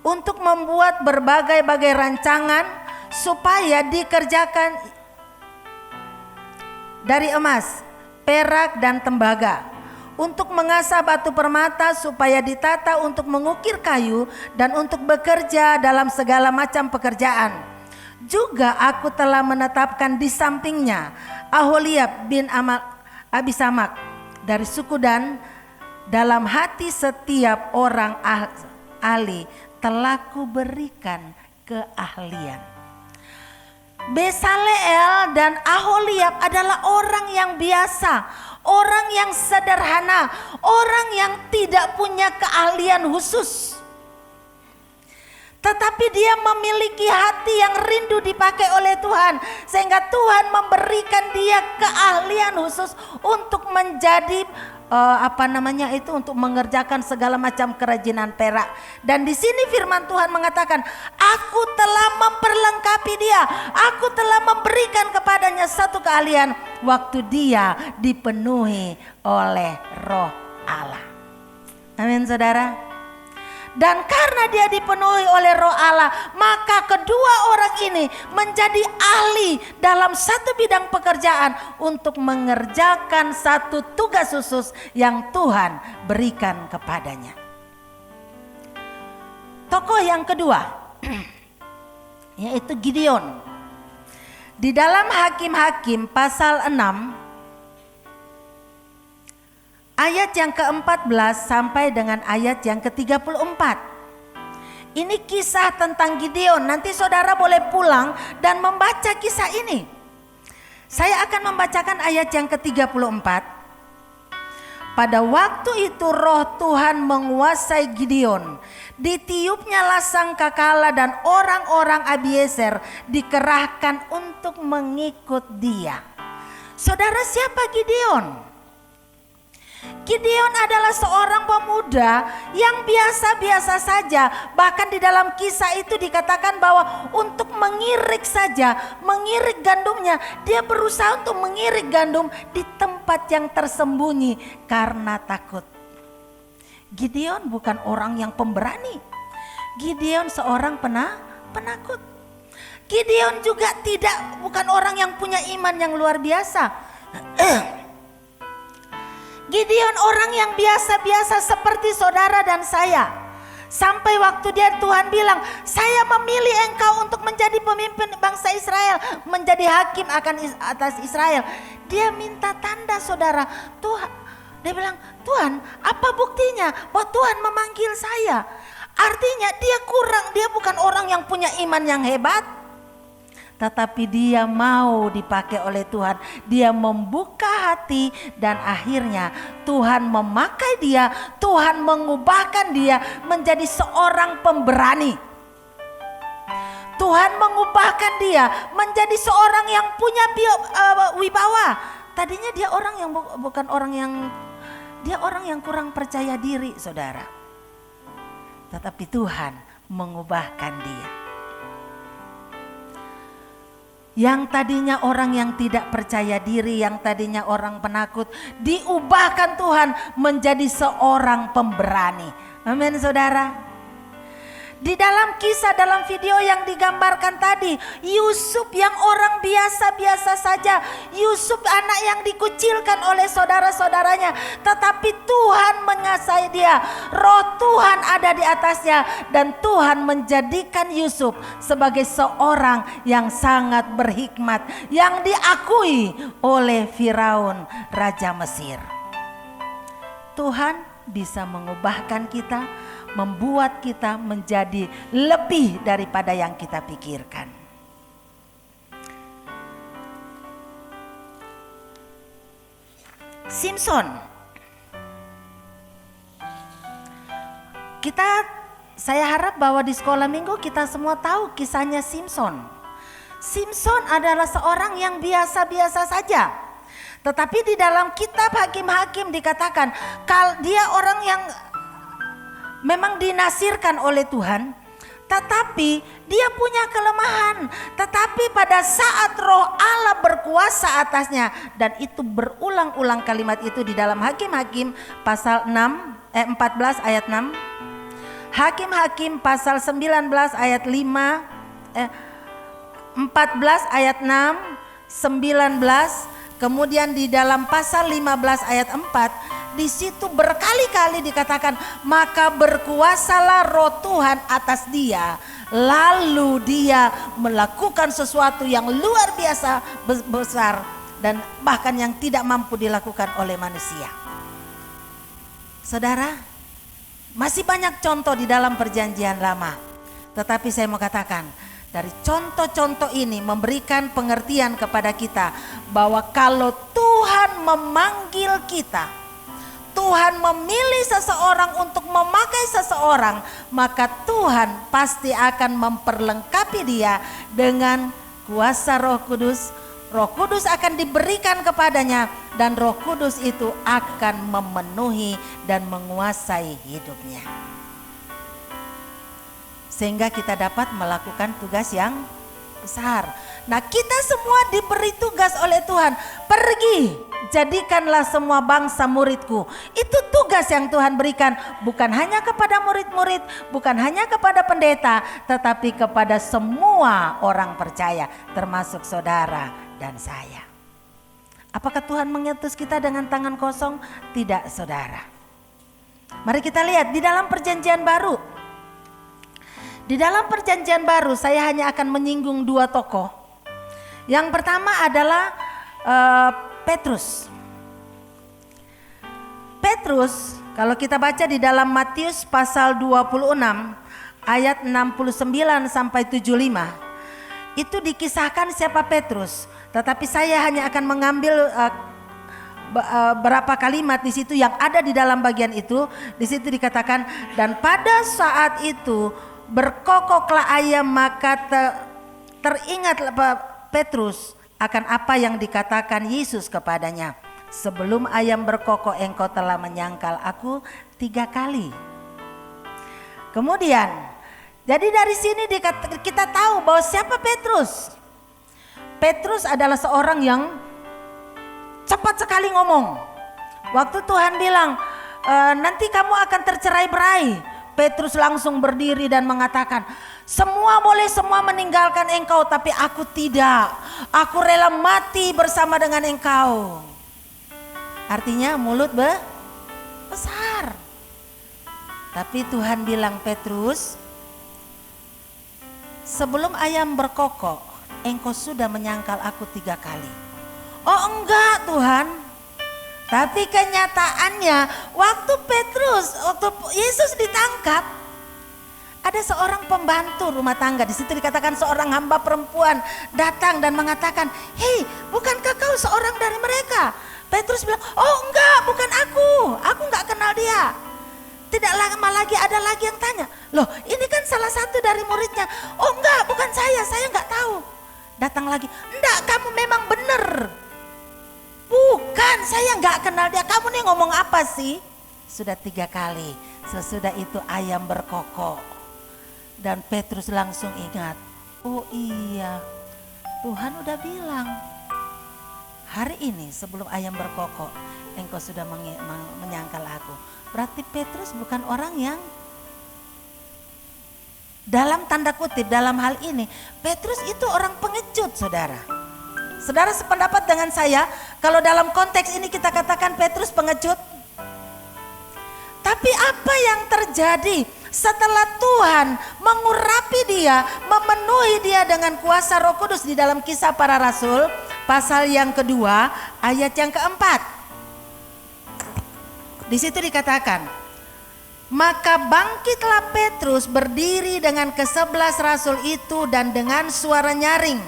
untuk membuat berbagai-bagai rancangan supaya dikerjakan dari emas, perak dan tembaga, untuk mengasah batu permata supaya ditata untuk mengukir kayu dan untuk bekerja dalam segala macam pekerjaan. Juga aku telah menetapkan di sampingnya Aholiab bin Abisamak dari suku Dan. Dalam hati setiap orang ahli telah kuberikan keahlian. Bezalel dan Aholiab adalah orang yang biasa, orang yang sederhana, orang yang tidak punya keahlian khusus. Tetapi dia memiliki hati yang rindu dipakai oleh Tuhan, sehingga Tuhan memberikan dia keahlian khusus untuk menjadi untuk mengerjakan segala macam kerajinan perak. Dan di sini firman Tuhan mengatakan, aku telah memperlengkapi dia, aku telah memberikan kepadanya satu keahlian waktu dia dipenuhi oleh Roh Allah. Amin, saudara. Dan karena dia dipenuhi oleh Roh Allah, maka kedua orang ini menjadi ahli dalam satu bidang pekerjaan untuk mengerjakan satu tugas khusus yang Tuhan berikan kepadanya. Tokoh yang kedua yaitu Gideon. Di dalam Hakim-Hakim pasal 6 ayat yang ke-14 sampai dengan ayat yang ke-34. Ini kisah tentang Gideon. Nanti saudara boleh pulang dan membaca kisah ini. Saya akan membacakan ayat yang ke-34. Pada waktu itu roh Tuhan menguasai Gideon. Ditiupnyalah sangkakala dan orang-orang Abiezer dikerahkan untuk mengikut dia. Saudara, siapa Gideon? Gideon adalah seorang pemuda yang biasa-biasa saja. Bahkan di dalam kisah itu dikatakan bahwa untuk mengirik saja, mengirik gandumnya, dia berusaha untuk mengirik gandum di tempat yang tersembunyi karena takut. Gideon bukan orang yang pemberani. Gideon seorang penakut. Gideon juga bukan orang yang punya iman yang luar biasa. Gideon orang yang biasa-biasa seperti saudara dan saya. Sampai waktu Tuhan bilang, saya memilih engkau untuk menjadi pemimpin bangsa Israel, menjadi hakim atas Israel. Dia minta tanda, saudara. Tuhan, dia bilang, Tuhan, apa buktinya bahwa Tuhan memanggil saya? Artinya dia bukan orang yang punya iman yang hebat. Tetapi dia mau dipakai oleh Tuhan. Dia membuka hati dan akhirnya Tuhan memakai dia. Tuhan mengubahkan dia menjadi seorang pemberani. Tuhan mengubahkan dia menjadi seorang yang punya wibawa. Tadinya dia orang yang dia orang yang kurang percaya diri, saudara. Tetapi Tuhan mengubahkan dia. Yang tadinya orang yang tidak percaya diri, yang tadinya orang penakut, diubahkan Tuhan menjadi seorang pemberani. Amin, saudara. Di dalam kisah, dalam video yang digambarkan tadi, Yusuf yang orang biasa-biasa saja, Yusuf anak yang dikucilkan oleh saudara-saudaranya, tetapi Tuhan mengasihi dia. Roh Tuhan ada di atasnya dan Tuhan menjadikan Yusuf sebagai seorang yang sangat berhikmat, yang diakui oleh Firaun, Raja Mesir. Tuhan bisa mengubahkan kita, membuat kita menjadi lebih daripada yang kita pikirkan. Simson. Saya harap bahwa di sekolah minggu kita semua tahu kisahnya Simson. Simson adalah seorang yang biasa-biasa saja. Tetapi di dalam kitab Hakim-Hakim dikatakan dia orang yang memang dinasirkan oleh Tuhan, tetapi dia punya kelemahan. Tetapi pada saat Roh Allah berkuasa atasnya, dan itu berulang-ulang kalimat itu di dalam Hakim-Hakim pasal 14 ayat 6. Hakim-Hakim pasal 19 ayat 14 ayat 6, 19. Kemudian di dalam pasal 15 ayat 4, di situ berkali-kali dikatakan, maka berkuasalah Roh Tuhan atas dia, lalu dia melakukan sesuatu yang luar biasa besar dan bahkan yang tidak mampu dilakukan oleh manusia. Saudara, masih banyak contoh di dalam perjanjian lama, tetapi saya mau katakan, dari contoh-contoh ini memberikan pengertian kepada kita bahwa kalau Tuhan memanggil kita, Tuhan memilih seseorang untuk memakai seseorang, maka Tuhan pasti akan memperlengkapi dia dengan kuasa Roh Kudus. Roh Kudus akan diberikan kepadanya dan Roh Kudus itu akan memenuhi dan menguasai hidupnya. Sehingga kita dapat melakukan tugas yang besar. Nah, kita semua diberi tugas oleh Tuhan. Pergi, jadikanlah semua bangsa muridku. Itu tugas yang Tuhan berikan, bukan hanya kepada murid-murid, bukan hanya kepada pendeta, tetapi kepada semua orang percaya, termasuk saudara dan saya. Apakah Tuhan mengutus kita dengan tangan kosong? Tidak, saudara. Mari kita lihat di dalam perjanjian baru. Di dalam perjanjian baru saya hanya akan menyinggung dua tokoh. Yang pertama adalah Petrus. Petrus, kalau kita baca di dalam Matius pasal 26 ayat 69 sampai 75, itu dikisahkan siapa Petrus. Tetapi saya hanya akan mengambil berapa kalimat di situ yang ada di dalam bagian itu. Di situ dikatakan, dan pada saat itu berkokoklah ayam, maka teringatlah Petrus akan apa yang dikatakan Yesus kepadanya. Sebelum ayam berkokok engkau telah menyangkal aku 3 kali. Kemudian, jadi dari sini kita tahu bahwa siapa Petrus. Petrus adalah seorang yang cepat sekali ngomong. Waktu Tuhan bilang, nanti kamu akan tercerai-berai, Petrus langsung berdiri dan mengatakan, semua boleh semua meninggalkan engkau, tapi aku tidak. Aku rela mati bersama dengan engkau. Artinya mulut besar. Tapi Tuhan bilang, Petrus, sebelum ayam berkokok, engkau sudah menyangkal aku 3 kali. Oh enggak Tuhan. Tapi kenyataannya waktu Yesus ditangkap, ada seorang pembantu rumah tangga, di situ dikatakan seorang hamba perempuan datang dan mengatakan, hei, bukankah kau seorang dari mereka? Petrus bilang, oh enggak, bukan aku enggak kenal dia. Tidak lama lagi ada lagi yang tanya, loh ini kan salah satu dari muridnya. Oh enggak, bukan saya enggak tahu. Datang lagi, enggak, kamu memang benar. Bukan, saya enggak kenal dia. Kamu nih ngomong apa sih? Sudah 3 kali. Sesudah itu ayam berkokok. Dan Petrus langsung ingat, oh iya, Tuhan udah bilang, hari ini sebelum ayam berkokok, engkau sudah menyangkal aku. Berarti Petrus bukan orang yang, dalam tanda kutip, dalam hal ini, Petrus itu orang pengecut, saudara. Saudara sependapat dengan saya, kalau dalam konteks ini kita katakan Petrus pengecut. Tapi apa yang terjadi setelah Tuhan mengurapi dia, memenuhi dia dengan kuasa Roh Kudus di dalam Kisah Para Rasul, pasal yang kedua, ayat yang keempat. Di situ dikatakan, maka bangkitlah Petrus berdiri dengan ke-11 rasul itu dan dengan suara nyaring.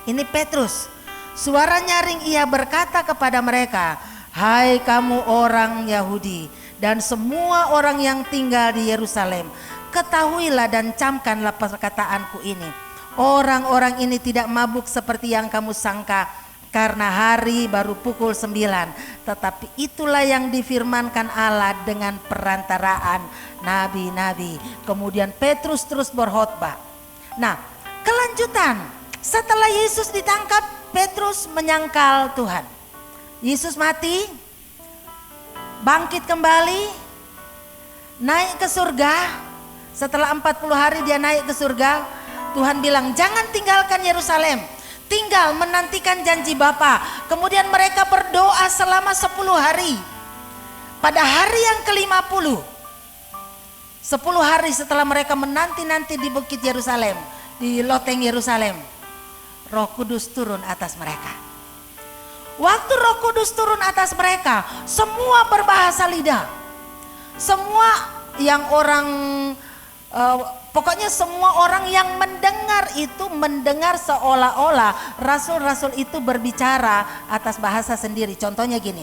Ini Petrus. Suara nyaring ia berkata kepada mereka, hai kamu orang Yahudi dan semua orang yang tinggal di Yerusalem, ketahuilah dan camkanlah perkataanku ini. Orang-orang ini tidak mabuk seperti yang kamu sangka, karena hari baru pukul 9. Tetapi itulah yang difirmankan Allah dengan perantaraan nabi-nabi. Kemudian Petrus terus berkhotbah. Nah, kelanjutan setelah Yesus ditangkap, Petrus menyangkal Tuhan. Yesus mati, bangkit kembali, naik ke surga. Setelah 40 hari dia naik ke surga. Tuhan bilang, jangan tinggalkan Yerusalem, tinggal menantikan janji Bapa. Kemudian mereka berdoa selama 10 hari. Pada hari yang ke-50, 10 hari setelah mereka menanti-nanti di bukit Yerusalem, di loteng Yerusalem, Roh Kudus turun atas mereka. Waktu Roh Kudus turun atas mereka, semua berbahasa lidah. Semua yang orang, pokoknya semua orang yang mendengar itu mendengar seolah-olah rasul-rasul itu berbicara atas bahasa sendiri. Contohnya gini,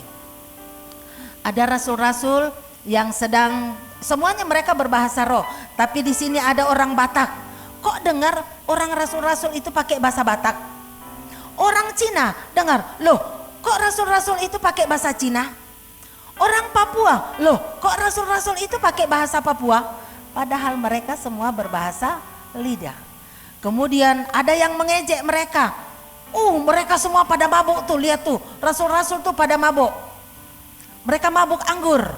ada rasul-rasul yang sedang, semuanya mereka berbahasa roh, tapi di sini ada orang Batak. Kok dengar orang rasul-rasul itu pakai bahasa Batak? Orang Cina dengar, loh kok rasul-rasul itu pakai bahasa Cina? Orang Papua, loh kok rasul-rasul itu pakai bahasa Papua? Padahal mereka semua berbahasa lidah. Kemudian ada yang mengejek mereka. Mereka semua pada mabuk tuh, lihat tuh, rasul-rasul tuh pada mabuk. Mereka mabuk anggur.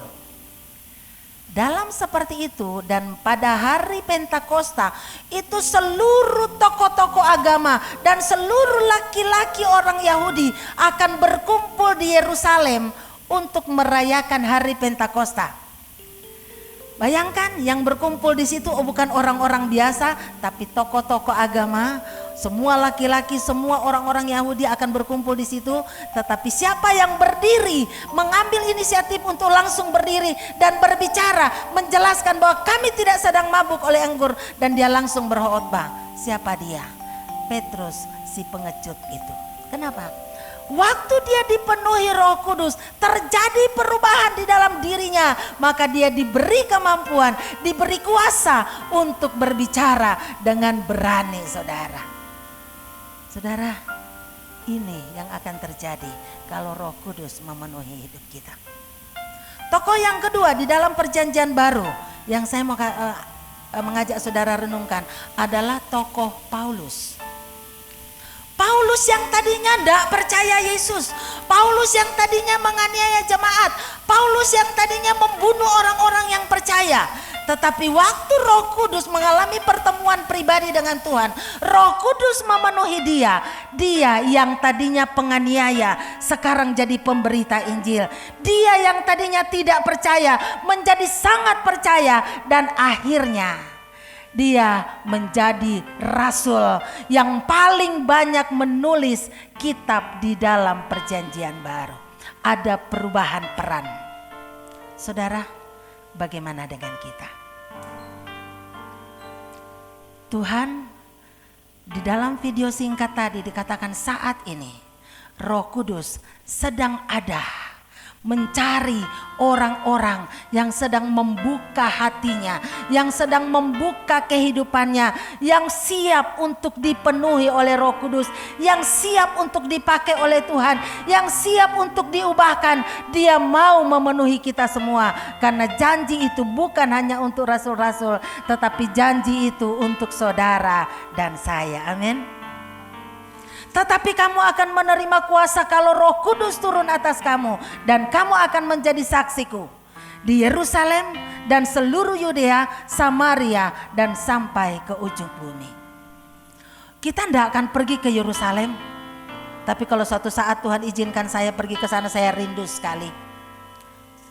Dalam seperti itu, dan pada hari Pentakosta itu seluruh tokoh-tokoh agama dan seluruh laki-laki orang Yahudi akan berkumpul di Yerusalem untuk merayakan hari Pentakosta. Bayangkan yang berkumpul di situ bukan orang-orang biasa, tapi tokoh-tokoh agama, semua laki-laki, semua orang-orang Yahudi akan berkumpul di situ. Tetapi siapa yang berdiri, mengambil inisiatif untuk langsung berdiri dan berbicara, menjelaskan bahwa kami tidak sedang mabuk oleh anggur, dan dia langsung berkhotbah. Siapa dia? Petrus, si pengecut itu. Kenapa? Waktu dia dipenuhi Roh Kudus, terjadi perubahan di dalam dirinya, maka dia diberi kemampuan, diberi kuasa untuk berbicara dengan berani, saudara. Saudara, ini yang akan terjadi kalau Roh Kudus memenuhi hidup kita. Tokoh yang kedua di dalam Perjanjian Baru yang saya mau mengajak saudara renungkan adalah tokoh Paulus. Paulus yang tadinya tidak percaya Yesus, Paulus yang tadinya menganiaya jemaat, Paulus yang tadinya membunuh orang-orang yang percaya. Tetapi waktu Roh Kudus mengalami pertemuan pribadi dengan Tuhan, Roh Kudus memenuhi dia. Dia yang tadinya penganiaya sekarang jadi pemberita Injil. Dia yang tadinya tidak percaya menjadi sangat percaya, dan akhirnya dia menjadi rasul yang paling banyak menulis kitab di dalam Perjanjian Baru. Ada perubahan peran. Saudara, bagaimana dengan kita? Tuhan, di dalam video singkat tadi dikatakan saat ini Roh Kudus sedang ada mencari orang-orang yang sedang membuka hatinya, yang sedang membuka kehidupannya, yang siap untuk dipenuhi oleh Roh Kudus, yang siap untuk dipakai oleh Tuhan, yang siap untuk diubahkan. Dia mau memenuhi kita semua, karena janji itu bukan hanya untuk rasul-rasul, tetapi janji itu untuk saudara dan saya. Amin. Tetapi kamu akan menerima kuasa kalau Roh Kudus turun atas kamu, dan kamu akan menjadi saksiku di Yerusalem dan seluruh Yudea, Samaria, dan sampai ke ujung bumi. Kita tidak akan pergi ke Yerusalem, tapi kalau suatu saat Tuhan izinkan saya pergi ke sana, saya rindu sekali.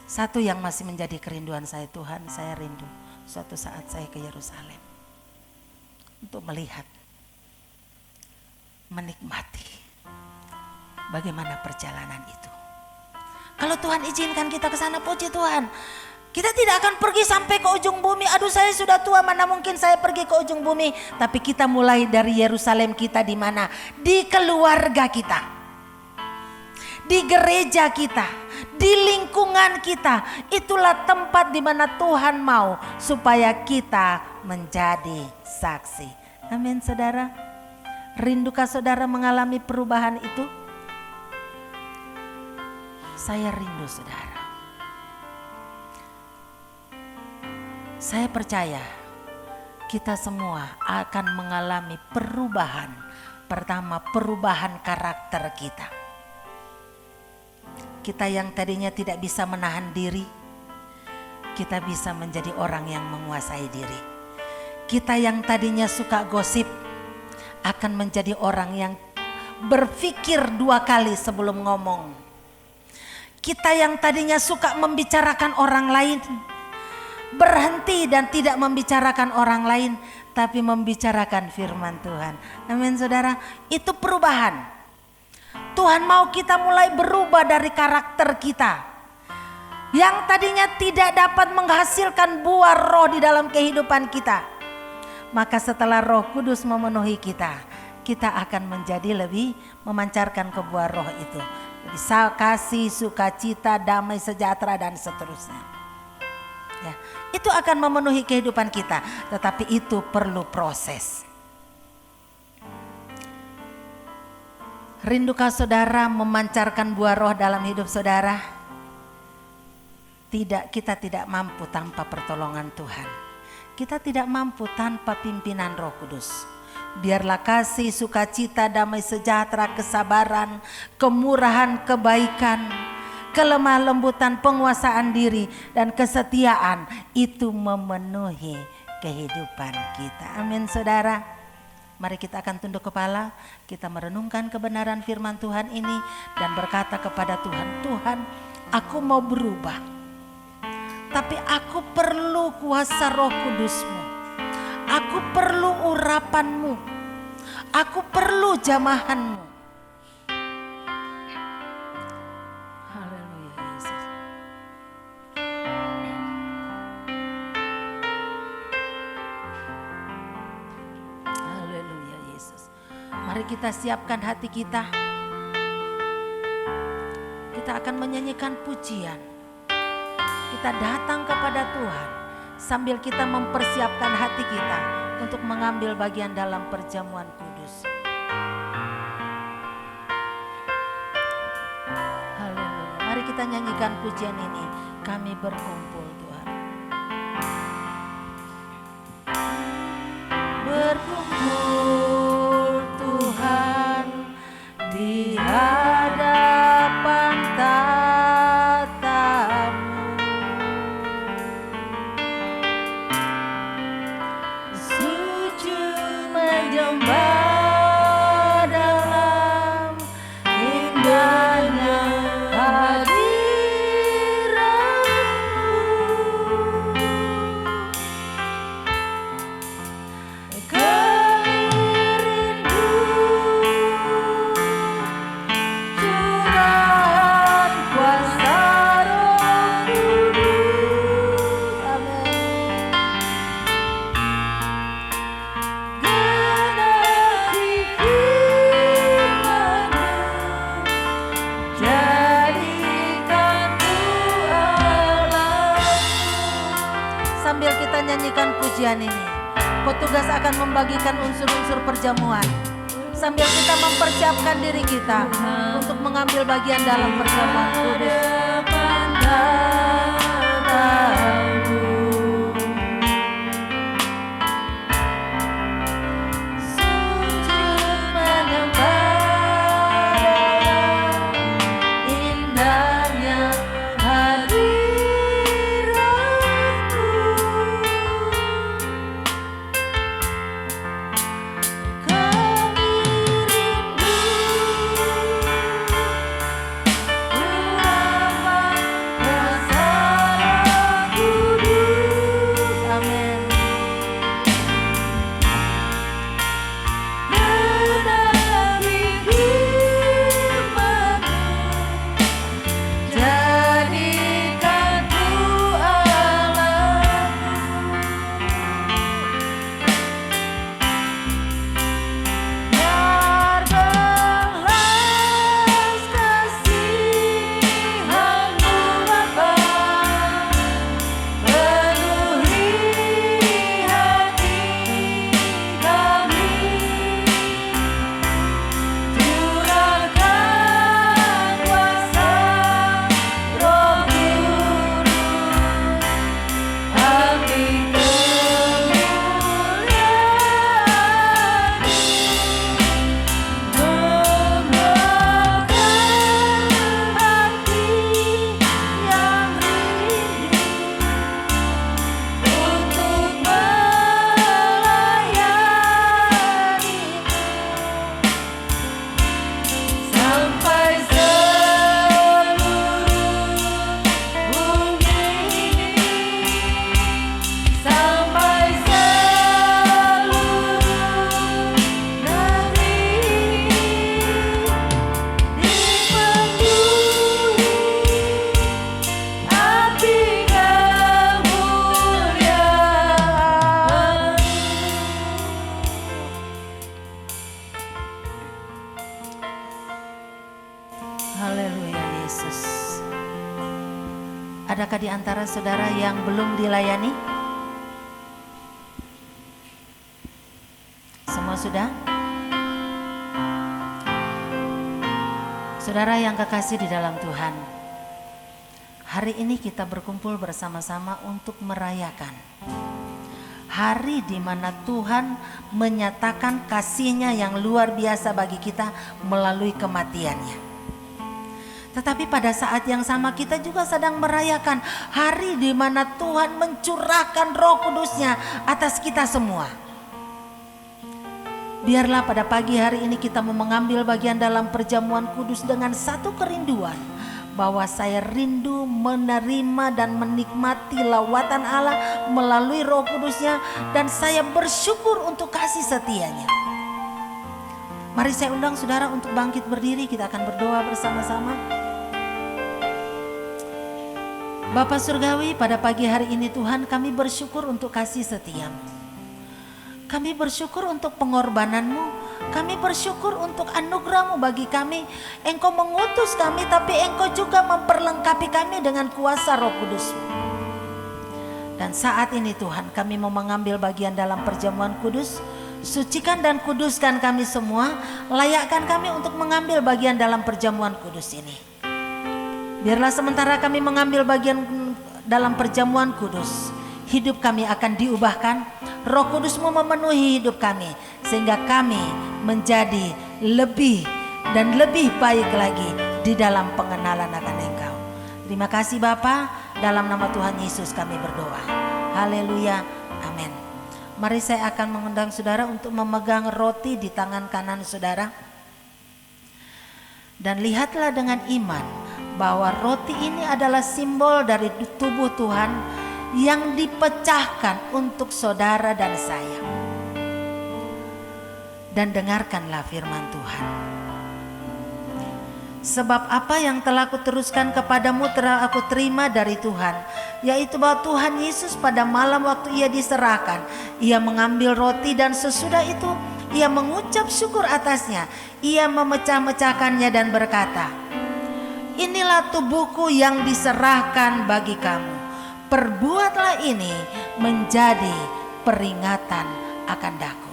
Satu yang masih menjadi kerinduan saya, Tuhan, saya rindu suatu saat saya ke Yerusalem untuk melihat, menikmati bagaimana perjalanan itu. Kalau Tuhan izinkan kita ke sana, puji Tuhan. Kita tidak akan pergi sampai ke ujung bumi. Aduh, saya sudah tua, mana mungkin saya pergi ke ujung bumi. Tapi kita mulai dari Yerusalem kita, di mana? Di keluarga kita, di gereja kita, di lingkungan kita. Itulah tempat di mana Tuhan mau supaya kita menjadi saksi. Amin, saudara. Rindukah saudara mengalami perubahan itu? Saya rindu saudara. Saya percaya kita semua akan mengalami perubahan. Pertama, perubahan karakter kita. Kita yang tadinya tidak bisa menahan diri, kita bisa menjadi orang yang menguasai diri. Kita yang tadinya suka gosip akan menjadi orang yang berpikir 2 kali sebelum ngomong. Kita yang tadinya suka membicarakan orang lain, berhenti dan tidak membicarakan orang lain, tapi membicarakan firman Tuhan. Amin saudara, itu perubahan. Tuhan mau kita mulai berubah dari karakter kita. Yang tadinya tidak dapat menghasilkan buah roh di dalam kehidupan kita. Maka setelah Roh Kudus memenuhi kita, kita akan menjadi lebih memancarkan kebuah roh itu. Kasih, sukacita, damai, sejahtera dan seterusnya. Ya, itu akan memenuhi kehidupan kita, tetapi itu perlu proses. Rindukah saudara memancarkan buah roh dalam hidup saudara? Tidak, kita tidak mampu tanpa pertolongan Tuhan. Kita tidak mampu tanpa pimpinan Roh Kudus. Biarlah kasih, sukacita, damai, sejahtera, kesabaran, kemurahan, kebaikan, kelemah lembutan, penguasaan diri, dan kesetiaan itu memenuhi kehidupan kita. Amin saudara. Mari kita akan tunduk kepala, kita merenungkan kebenaran firman Tuhan ini dan berkata kepada Tuhan, Tuhan, aku mau berubah, tapi aku perlu kuasa Roh Kudus-Mu. Aku perlu urapan-Mu. Aku perlu jamahan-Mu. Haleluya Yesus. Haleluya Yesus. Mari kita siapkan hati kita. Kita akan menyanyikan pujian. Kita datang kepada Tuhan sambil kita mempersiapkan hati kita untuk mengambil bagian dalam perjamuan kudus. Haleluya. Mari kita nyanyikan pujian ini. Kami berkumpul Tuhan. Berkumpul Tuhan di hadapan menyembah dalam indahnya hadirat-Mu. Kami rindu curahan kuasa Roh Kudus. Sambil kita nyanyikan pujian ini, petugas akan membagikan unsur-unsur perjamuan. Sambil kita mempersiapkan diri kita untuk mengambil bagian dalam perjamuan kudus. Haleluya Yesus. Adakah di antara saudara yang belum dilayani? Semua sudah? Saudara yang kekasih di dalam Tuhan, hari ini kita berkumpul bersama-sama untuk merayakan hari di mana Tuhan menyatakan kasih-Nya yang luar biasa bagi kita melalui kematian-Nya. Tetapi pada saat yang sama kita juga sedang merayakan hari di mana Tuhan mencurahkan Roh Kudus-Nya atas kita semua. Biarlah pada pagi hari ini kita mau mengambil bagian dalam perjamuan kudus dengan satu kerinduan, bahwa saya rindu menerima dan menikmati lawatan Allah melalui Roh Kudus-Nya, dan saya bersyukur untuk kasih setia-Nya. Mari saya undang saudara untuk bangkit berdiri, kita akan berdoa bersama-sama. Bapa Surgawi, pada pagi hari ini Tuhan, kami bersyukur untuk kasih setia-Mu. Kami bersyukur untuk pengorbanan-Mu. Kami bersyukur untuk anugerah-Mu bagi kami. Engkau mengutus kami, tapi Engkau juga memperlengkapi kami dengan kuasa Roh Kudus-Mu. Dan saat ini Tuhan, kami mau mengambil bagian dalam perjamuan kudus. Sucikan dan kuduskan kami semua. Layakkan kami untuk mengambil bagian dalam perjamuan kudus ini. Biarlah sementara kami mengambil bagian dalam perjamuan kudus, hidup kami akan diubahkan. Roh Kudus-Mu memenuhi hidup kami, sehingga kami menjadi lebih dan lebih baik lagi di dalam pengenalan akan Engkau. Terima kasih Bapa, dalam nama Tuhan Yesus kami berdoa. Haleluya, amin. Mari saya akan mengundang saudara untuk memegang roti di tangan kanan saudara. Dan lihatlah dengan iman bahwa roti ini adalah simbol dari tubuh Tuhan yang dipecahkan untuk saudara dan saya. Dan dengarkanlah firman Tuhan. Sebab apa yang telah kuteruskan kepadamu telah aku terima dari Tuhan, yaitu bahwa Tuhan Yesus pada malam waktu Ia diserahkan, Ia mengambil roti dan sesudah itu Ia mengucap syukur atasnya. Ia memecah-mecahkannya dan berkata, "Inilah tubuhku yang diserahkan bagi kamu. Perbuatlah ini menjadi peringatan akan daku."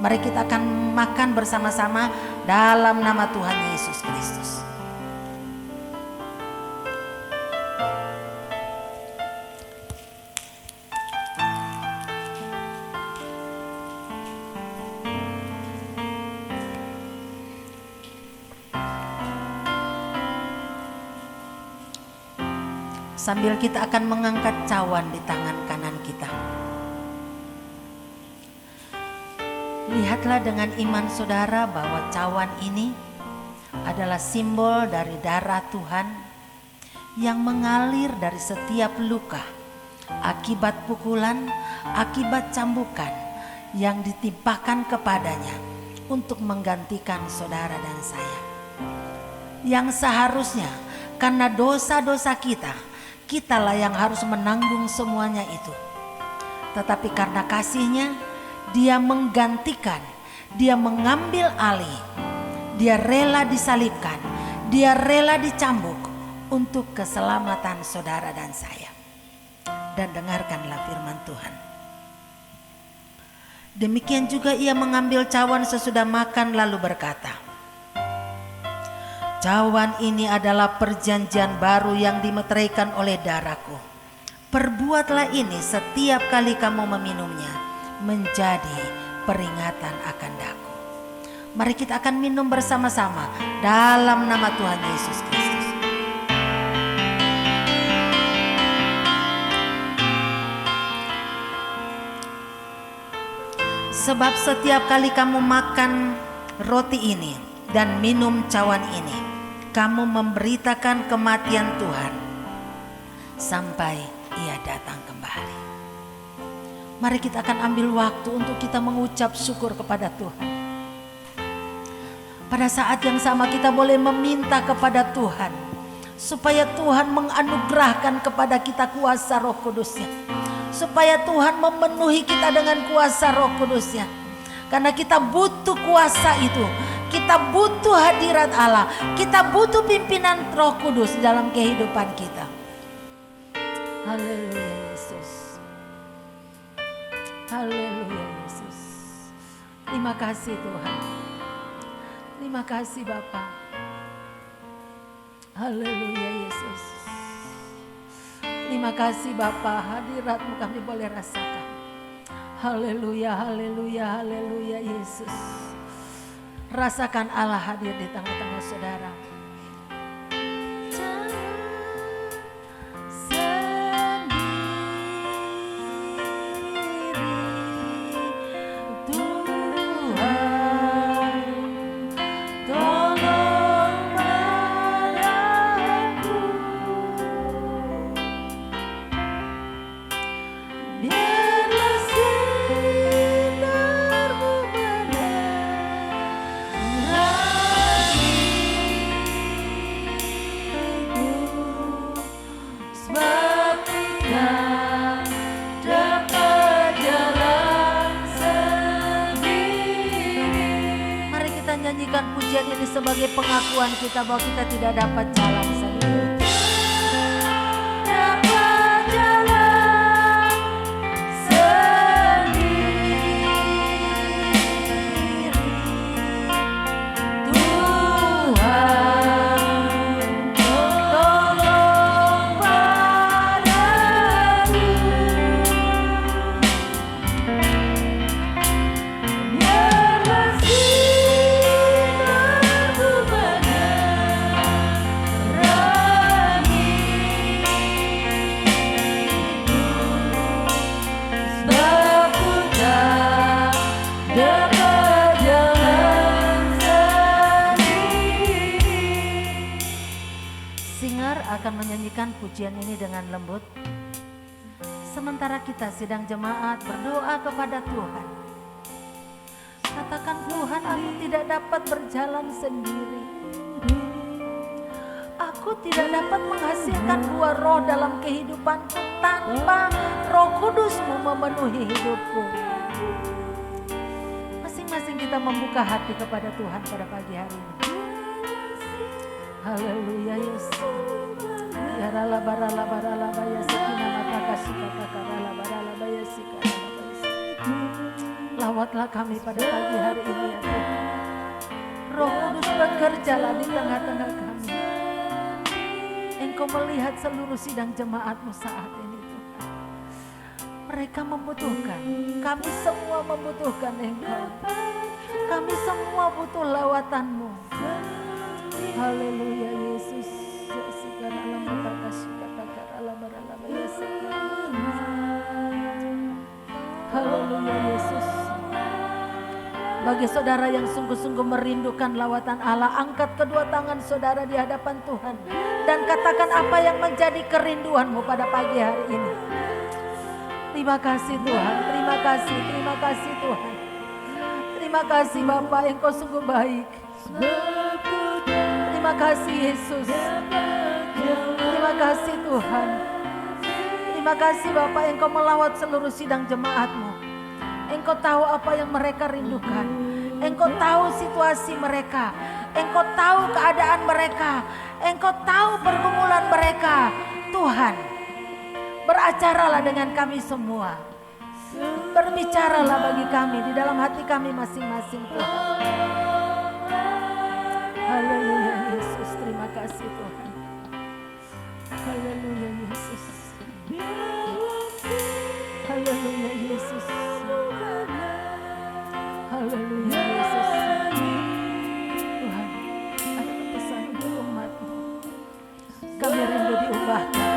Mari kita akan makan bersama-sama dalam nama Tuhan Yesus Kristus. Sambil kita akan mengangkat cawan di tangan kanan kita. Lihatlah dengan iman saudara bahwa cawan ini adalah simbol dari darah Tuhan yang mengalir dari setiap luka, akibat pukulan, akibat cambukan yang ditimpakan kepadanya untuk menggantikan saudara dan saya. Yang seharusnya karena dosa-dosa kitalah yang harus menanggung semuanya itu. Tetapi karena kasih-Nya, Dia menggantikan, Dia mengambil alih, Dia rela disalibkan, Dia rela dicambuk untuk keselamatan saudara dan saya. Dan dengarkanlah firman Tuhan. Demikian juga Ia mengambil cawan sesudah makan lalu berkata, "Cawan ini adalah perjanjian baru yang dimeteraikan oleh darahku. Perbuatlah ini setiap kali kamu meminumnya menjadi peringatan akan daku." Mari kita akan minum bersama-sama dalam nama Tuhan Yesus Kristus. Sebab setiap kali kamu makan roti ini dan minum cawan ini, kamu memberitakan kematian Tuhan sampai Ia datang kembali. Mari kita akan ambil waktu untuk kita mengucap syukur kepada Tuhan. Pada saat yang sama kita boleh meminta kepada Tuhan supaya Tuhan menganugerahkan kepada kita kuasa Roh Kudus-Nya, supaya Tuhan memenuhi kita dengan kuasa Roh Kudus-Nya. Karena kita butuh kuasa itu. Kita butuh hadirat Allah. Kita butuh pimpinan Roh Kudus dalam kehidupan kita. Haleluya Yesus. Haleluya Yesus. Terima kasih Tuhan. Terima kasih Bapa. Haleluya Yesus. Terima kasih Bapa, hadirat-Mu kami boleh rasakan. Haleluya, haleluya, haleluya Yesus. Rasakan Allah hadir di tengah-tengah saudara. Pujian ini sebagai pengakuan kita bahwa kita tidak dapat jalan sendiri. Dapat jalan sendiri. Tuhan tolong padaku. Biarlah akan menyanyikan pujian ini dengan lembut. Sementara kita sidang jemaat berdoa kepada Tuhan. Katakan, Tuhan, aku tidak dapat berjalan sendiri. Aku tidak dapat menghasilkan buah roh dalam kehidupanku tanpa Roh Kudus-Mu memenuhi hidupku. Masing-masing kita membuka hati kepada Tuhan pada pagi hari ini. Haleluya Yesus. Yarala barala barala baya sekina mata kasih kata karala barala baya sikana baya. Lawatlah kami pada pagi hari ini ya Tuhan. Roh Kudus bekerjalah di tengah-tengah kami. Engkau melihat seluruh sidang jemaat-Mu saat ini Tuhan. Mereka membutuhkan, kami semua membutuhkan Engkau. Kami semua butuh lawatan-Mu. Haleluya Yesus. Haleluya Yesus. Bagi saudara yang sungguh-sungguh merindukan lawatan Allah, angkat kedua tangan saudara di hadapan Tuhan dan katakan apa yang menjadi kerinduanmu pada pagi hari ini. Terima kasih Tuhan, terima kasih Tuhan. Terima kasih Bapa, Engkau sungguh baik. Terima kasih Yesus. Terima kasih Tuhan. Terima kasih Bapa, Engkau melawat seluruh sidang jemaat-Mu. Engkau tahu apa yang mereka rindukan. Engkau tahu situasi mereka. Engkau tahu keadaan mereka. Engkau tahu pergumulan mereka. Tuhan, beracaralah dengan kami semua. Berbicaralah bagi kami di dalam hati kami masing-masing Tuhan. Haleluya Yesus, terima kasih Tuhan. Haleluya Yesus. Haleluya Yesus. Haleluya Yesus. Tuhan, ada pesan untuk umat-Mu. Kami rindu diubahkan.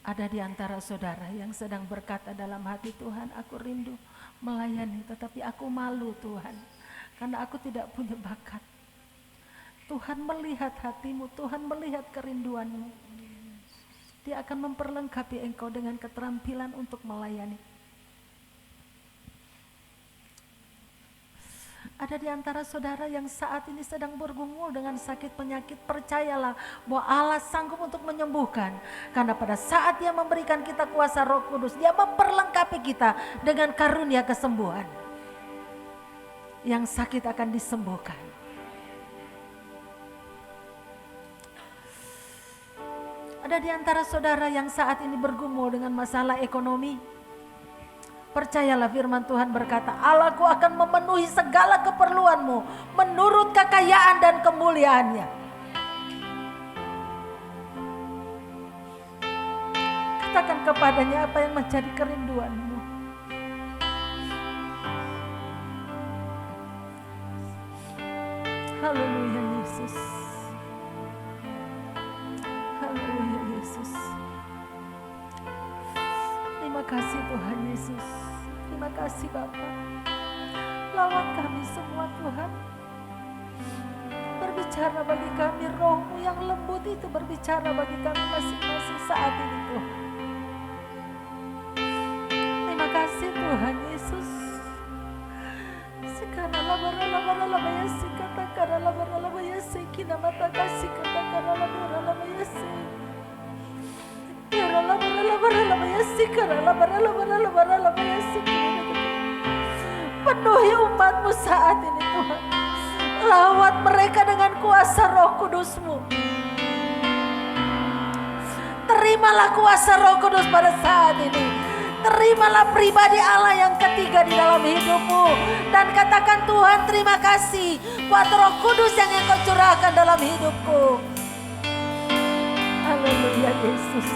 Ada di antara saudara yang sedang berkata dalam hati, Tuhan, aku rindu melayani, tetapi aku malu Tuhan, karena aku tidak punya bakat. Tuhan melihat hatimu, Tuhan melihat kerinduanmu. Dia akan memperlengkapi engkau dengan keterampilan untuk melayani. Ada di antara saudara yang saat ini sedang bergumul dengan sakit penyakit, percayalah bahwa Allah sanggup untuk menyembuhkan. Karena pada saat Dia memberikan kita kuasa Roh Kudus, Dia memperlengkapi kita dengan karunia kesembuhan. Yang sakit akan disembuhkan. Ada di antara saudara yang saat ini bergumul dengan masalah ekonomi. Percayalah firman Tuhan berkata, Allahku akan memenuhi segala keperluanmu menurut kekayaan dan kemuliaannya. Katakan kepadanya apa yang menjadi kerinduanmu. Haleluya Yesus. Haleluya Yesus. Terima kasih Tuhan Yesus. Terima kasih Bapa. Lawan kami semua Tuhan. Berbicara bagi kami, Roh-Mu yang lembut itu berbicara bagi kami masing-masing saat ini Tuhan. Terima kasih Tuhan Yesus. Sekarang bara-bara-bara-bara sikata kara-bara-bara-bara sikina mata kasih kata kara-bara-bara-bara penuhi umat-Mu saat ini Tuhan. Lawat mereka dengan kuasa Roh Kudus-Mu. Terimalah kuasa Roh Kudus pada saat ini. Terimalah pribadi Allah yang ketiga di dalam hidupmu. Dan katakan, Tuhan terima kasih buat Roh Kudus yang Engkau curahkan dalam hidupku. Haleluya Yesus.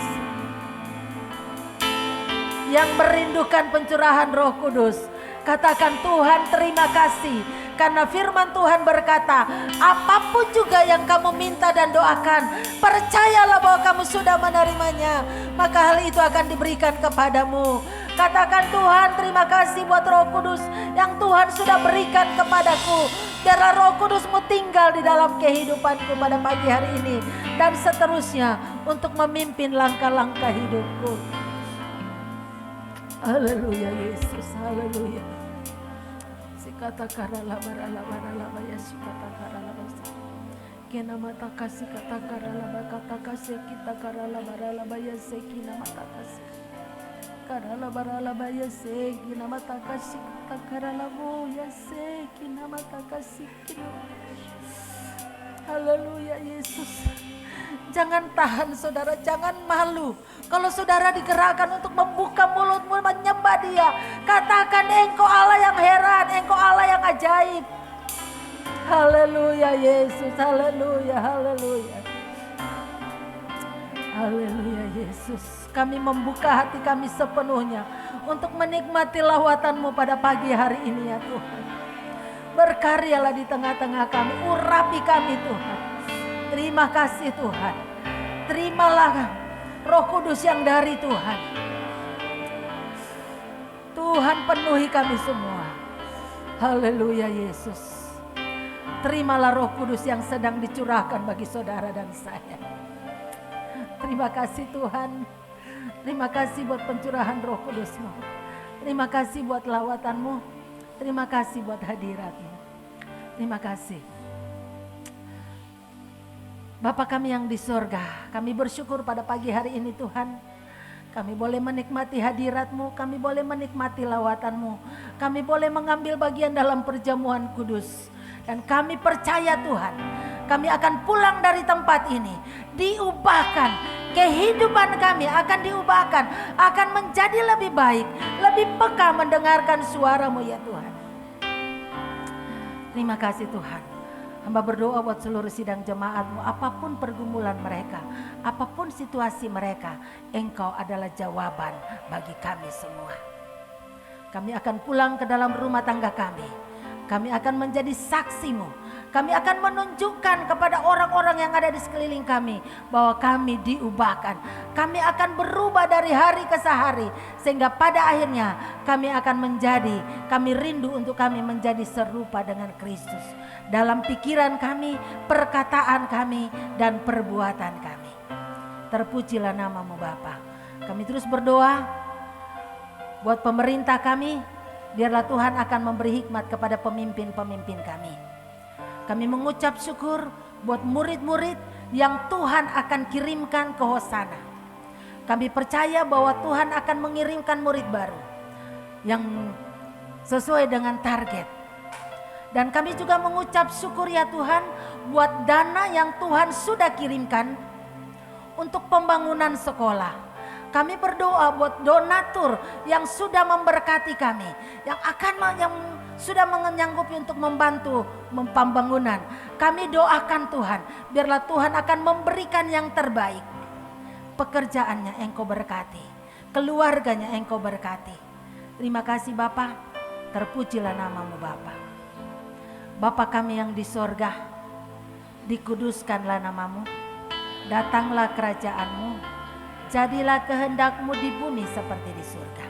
Yang merindukan pencurahan Roh Kudus, katakan, Tuhan terima kasih. Karena firman Tuhan berkata, apapun juga yang kamu minta dan doakan, percayalah bahwa kamu sudah menerimanya, maka hal itu akan diberikan kepadamu. Katakan, Tuhan terima kasih buat Roh Kudus yang Tuhan sudah berikan kepadaku. Biarlah Roh Kudus-Mu tinggal di dalam kehidupanku pada pagi hari ini dan seterusnya untuk memimpin langkah-langkah hidupku. Haleluya Yesus, haleluya. Sikata karala barala barala baya sikata karala basa. Kena mata kasih kata karala kata kasih kita karala barala baya sekina mata kasih. Karala barala baya sekina mata kasih kata karala boya sekina mata kasih. Haleluya Yesus. Jangan tahan saudara, jangan malu. Kalau saudara digerakkan untuk membuka mulutmu menyembah Dia, katakan, Engkau Allah yang heran, Engkau Allah yang ajaib. Haleluya Yesus, haleluya, haleluya. Haleluya Yesus. Kami membuka hati kami sepenuhnya untuk menikmati lawatan-Mu pada pagi hari ini ya Tuhan. Berkaryalah di tengah-tengah kami, urapi kami Tuhan. Terima kasih Tuhan. Terimalah Roh Kudus yang dari Tuhan. Tuhan penuhi kami semua. Haleluya Yesus. Terimalah Roh Kudus yang sedang dicurahkan bagi saudara dan saya. Terima kasih Tuhan. Terima kasih buat pencurahan Roh Kudus-Mu. Terima kasih buat lawatan-Mu. Terima kasih buat hadirat-Mu. Terima kasih. Bapa kami yang di surga, kami bersyukur pada pagi hari ini Tuhan. Kami boleh menikmati hadirat-Mu, kami boleh menikmati lawatan-Mu. Kami boleh mengambil bagian dalam perjamuan kudus. Dan kami percaya Tuhan, kami akan pulang dari tempat ini, diubahkan. Kehidupan kami akan diubahkan, akan menjadi lebih baik, lebih peka mendengarkan suara-Mu ya Tuhan. Terima kasih Tuhan. Hamba berdoa buat seluruh sidang jemaat-Mu, apapun pergumulan mereka, apapun situasi mereka, Engkau adalah jawaban bagi kami semua. Kami akan pulang ke dalam rumah tangga kami. Kami akan menjadi saksi-Mu. Kami akan menunjukkan kepada orang-orang yang ada di sekeliling kami bahwa kami diubahkan. Kami akan berubah dari hari ke hari sehingga pada akhirnya kami rindu untuk kami menjadi serupa dengan Kristus. Dalam pikiran kami, perkataan kami, dan perbuatan kami. Terpujilah nama-Mu Bapa. Kami terus berdoa buat pemerintah kami, Biarlah Tuhan akan memberi hikmat kepada pemimpin-pemimpin kami. Kami mengucap syukur buat murid-murid yang Tuhan akan kirimkan ke Hosana. Kami percaya bahwa Tuhan akan mengirimkan murid baru yang sesuai dengan target. Dan kami juga mengucap syukur ya Tuhan buat dana yang Tuhan sudah kirimkan untuk pembangunan sekolah. Kami berdoa buat donatur yang sudah memberkati kami, yang sudah menyanggupi untuk membantu pembangunan. Kami doakan Tuhan, biarlah Tuhan akan memberikan yang terbaik. Pekerjaannya Engkau berkati, keluarganya Engkau berkati. Terima kasih Bapa, terpujilah namamu Bapa. Bapa kami yang di sorga, dikuduskanlah namamu, datanglah kerajaanmu. Jadilah kehendak-Mu di bumi seperti di surga.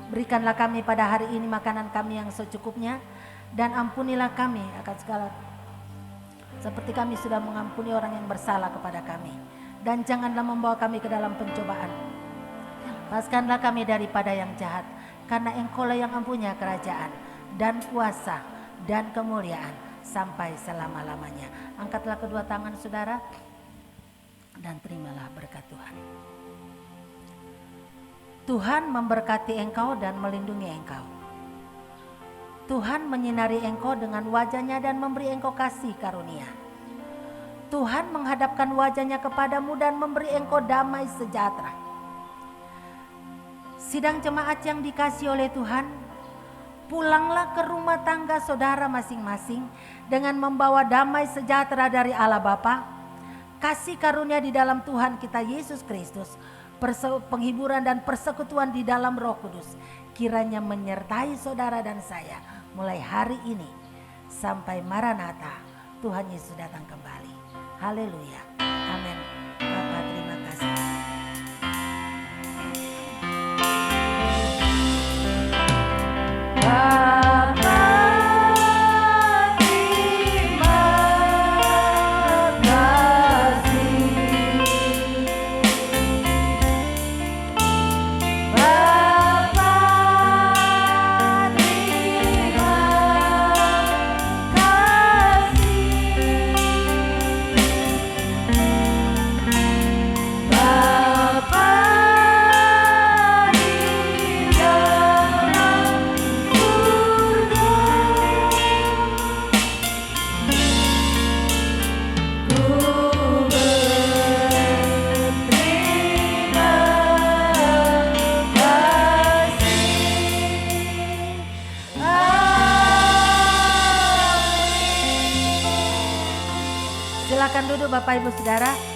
Berikanlah kami pada hari ini makanan kami yang secukupnya, dan ampunilah kami akan segala seperti kami sudah mengampuni orang yang bersalah kepada kami. Dan janganlah membawa kami ke dalam pencobaan. Lepaskanlah kami daripada yang jahat, karena Engkau-lah yang mempunyai kerajaan dan kuasa dan kemuliaan sampai selama-lamanya. Angkatlah kedua tangan saudara dan terimalah berkat Tuhan. Tuhan memberkati engkau dan melindungi engkau. Tuhan menyinari engkau dengan wajah-Nya dan memberi engkau kasih karunia. Tuhan menghadapkan wajah-Nya kepadamu dan memberi engkau damai sejahtera. Sidang jemaat yang dikasihi oleh Tuhan, pulanglah ke rumah tangga saudara masing-masing dengan membawa damai sejahtera dari Allah Bapa, kasih karunia di dalam Tuhan kita Yesus Kristus, penghiburan dan persekutuan di dalam Roh Kudus kiranya menyertai saudara dan saya mulai hari ini sampai Maranatha, Tuhan Yesus datang kembali. Haleluya. Amin. Bapak terima kasih. Silakan duduk Bapak Ibu Saudara.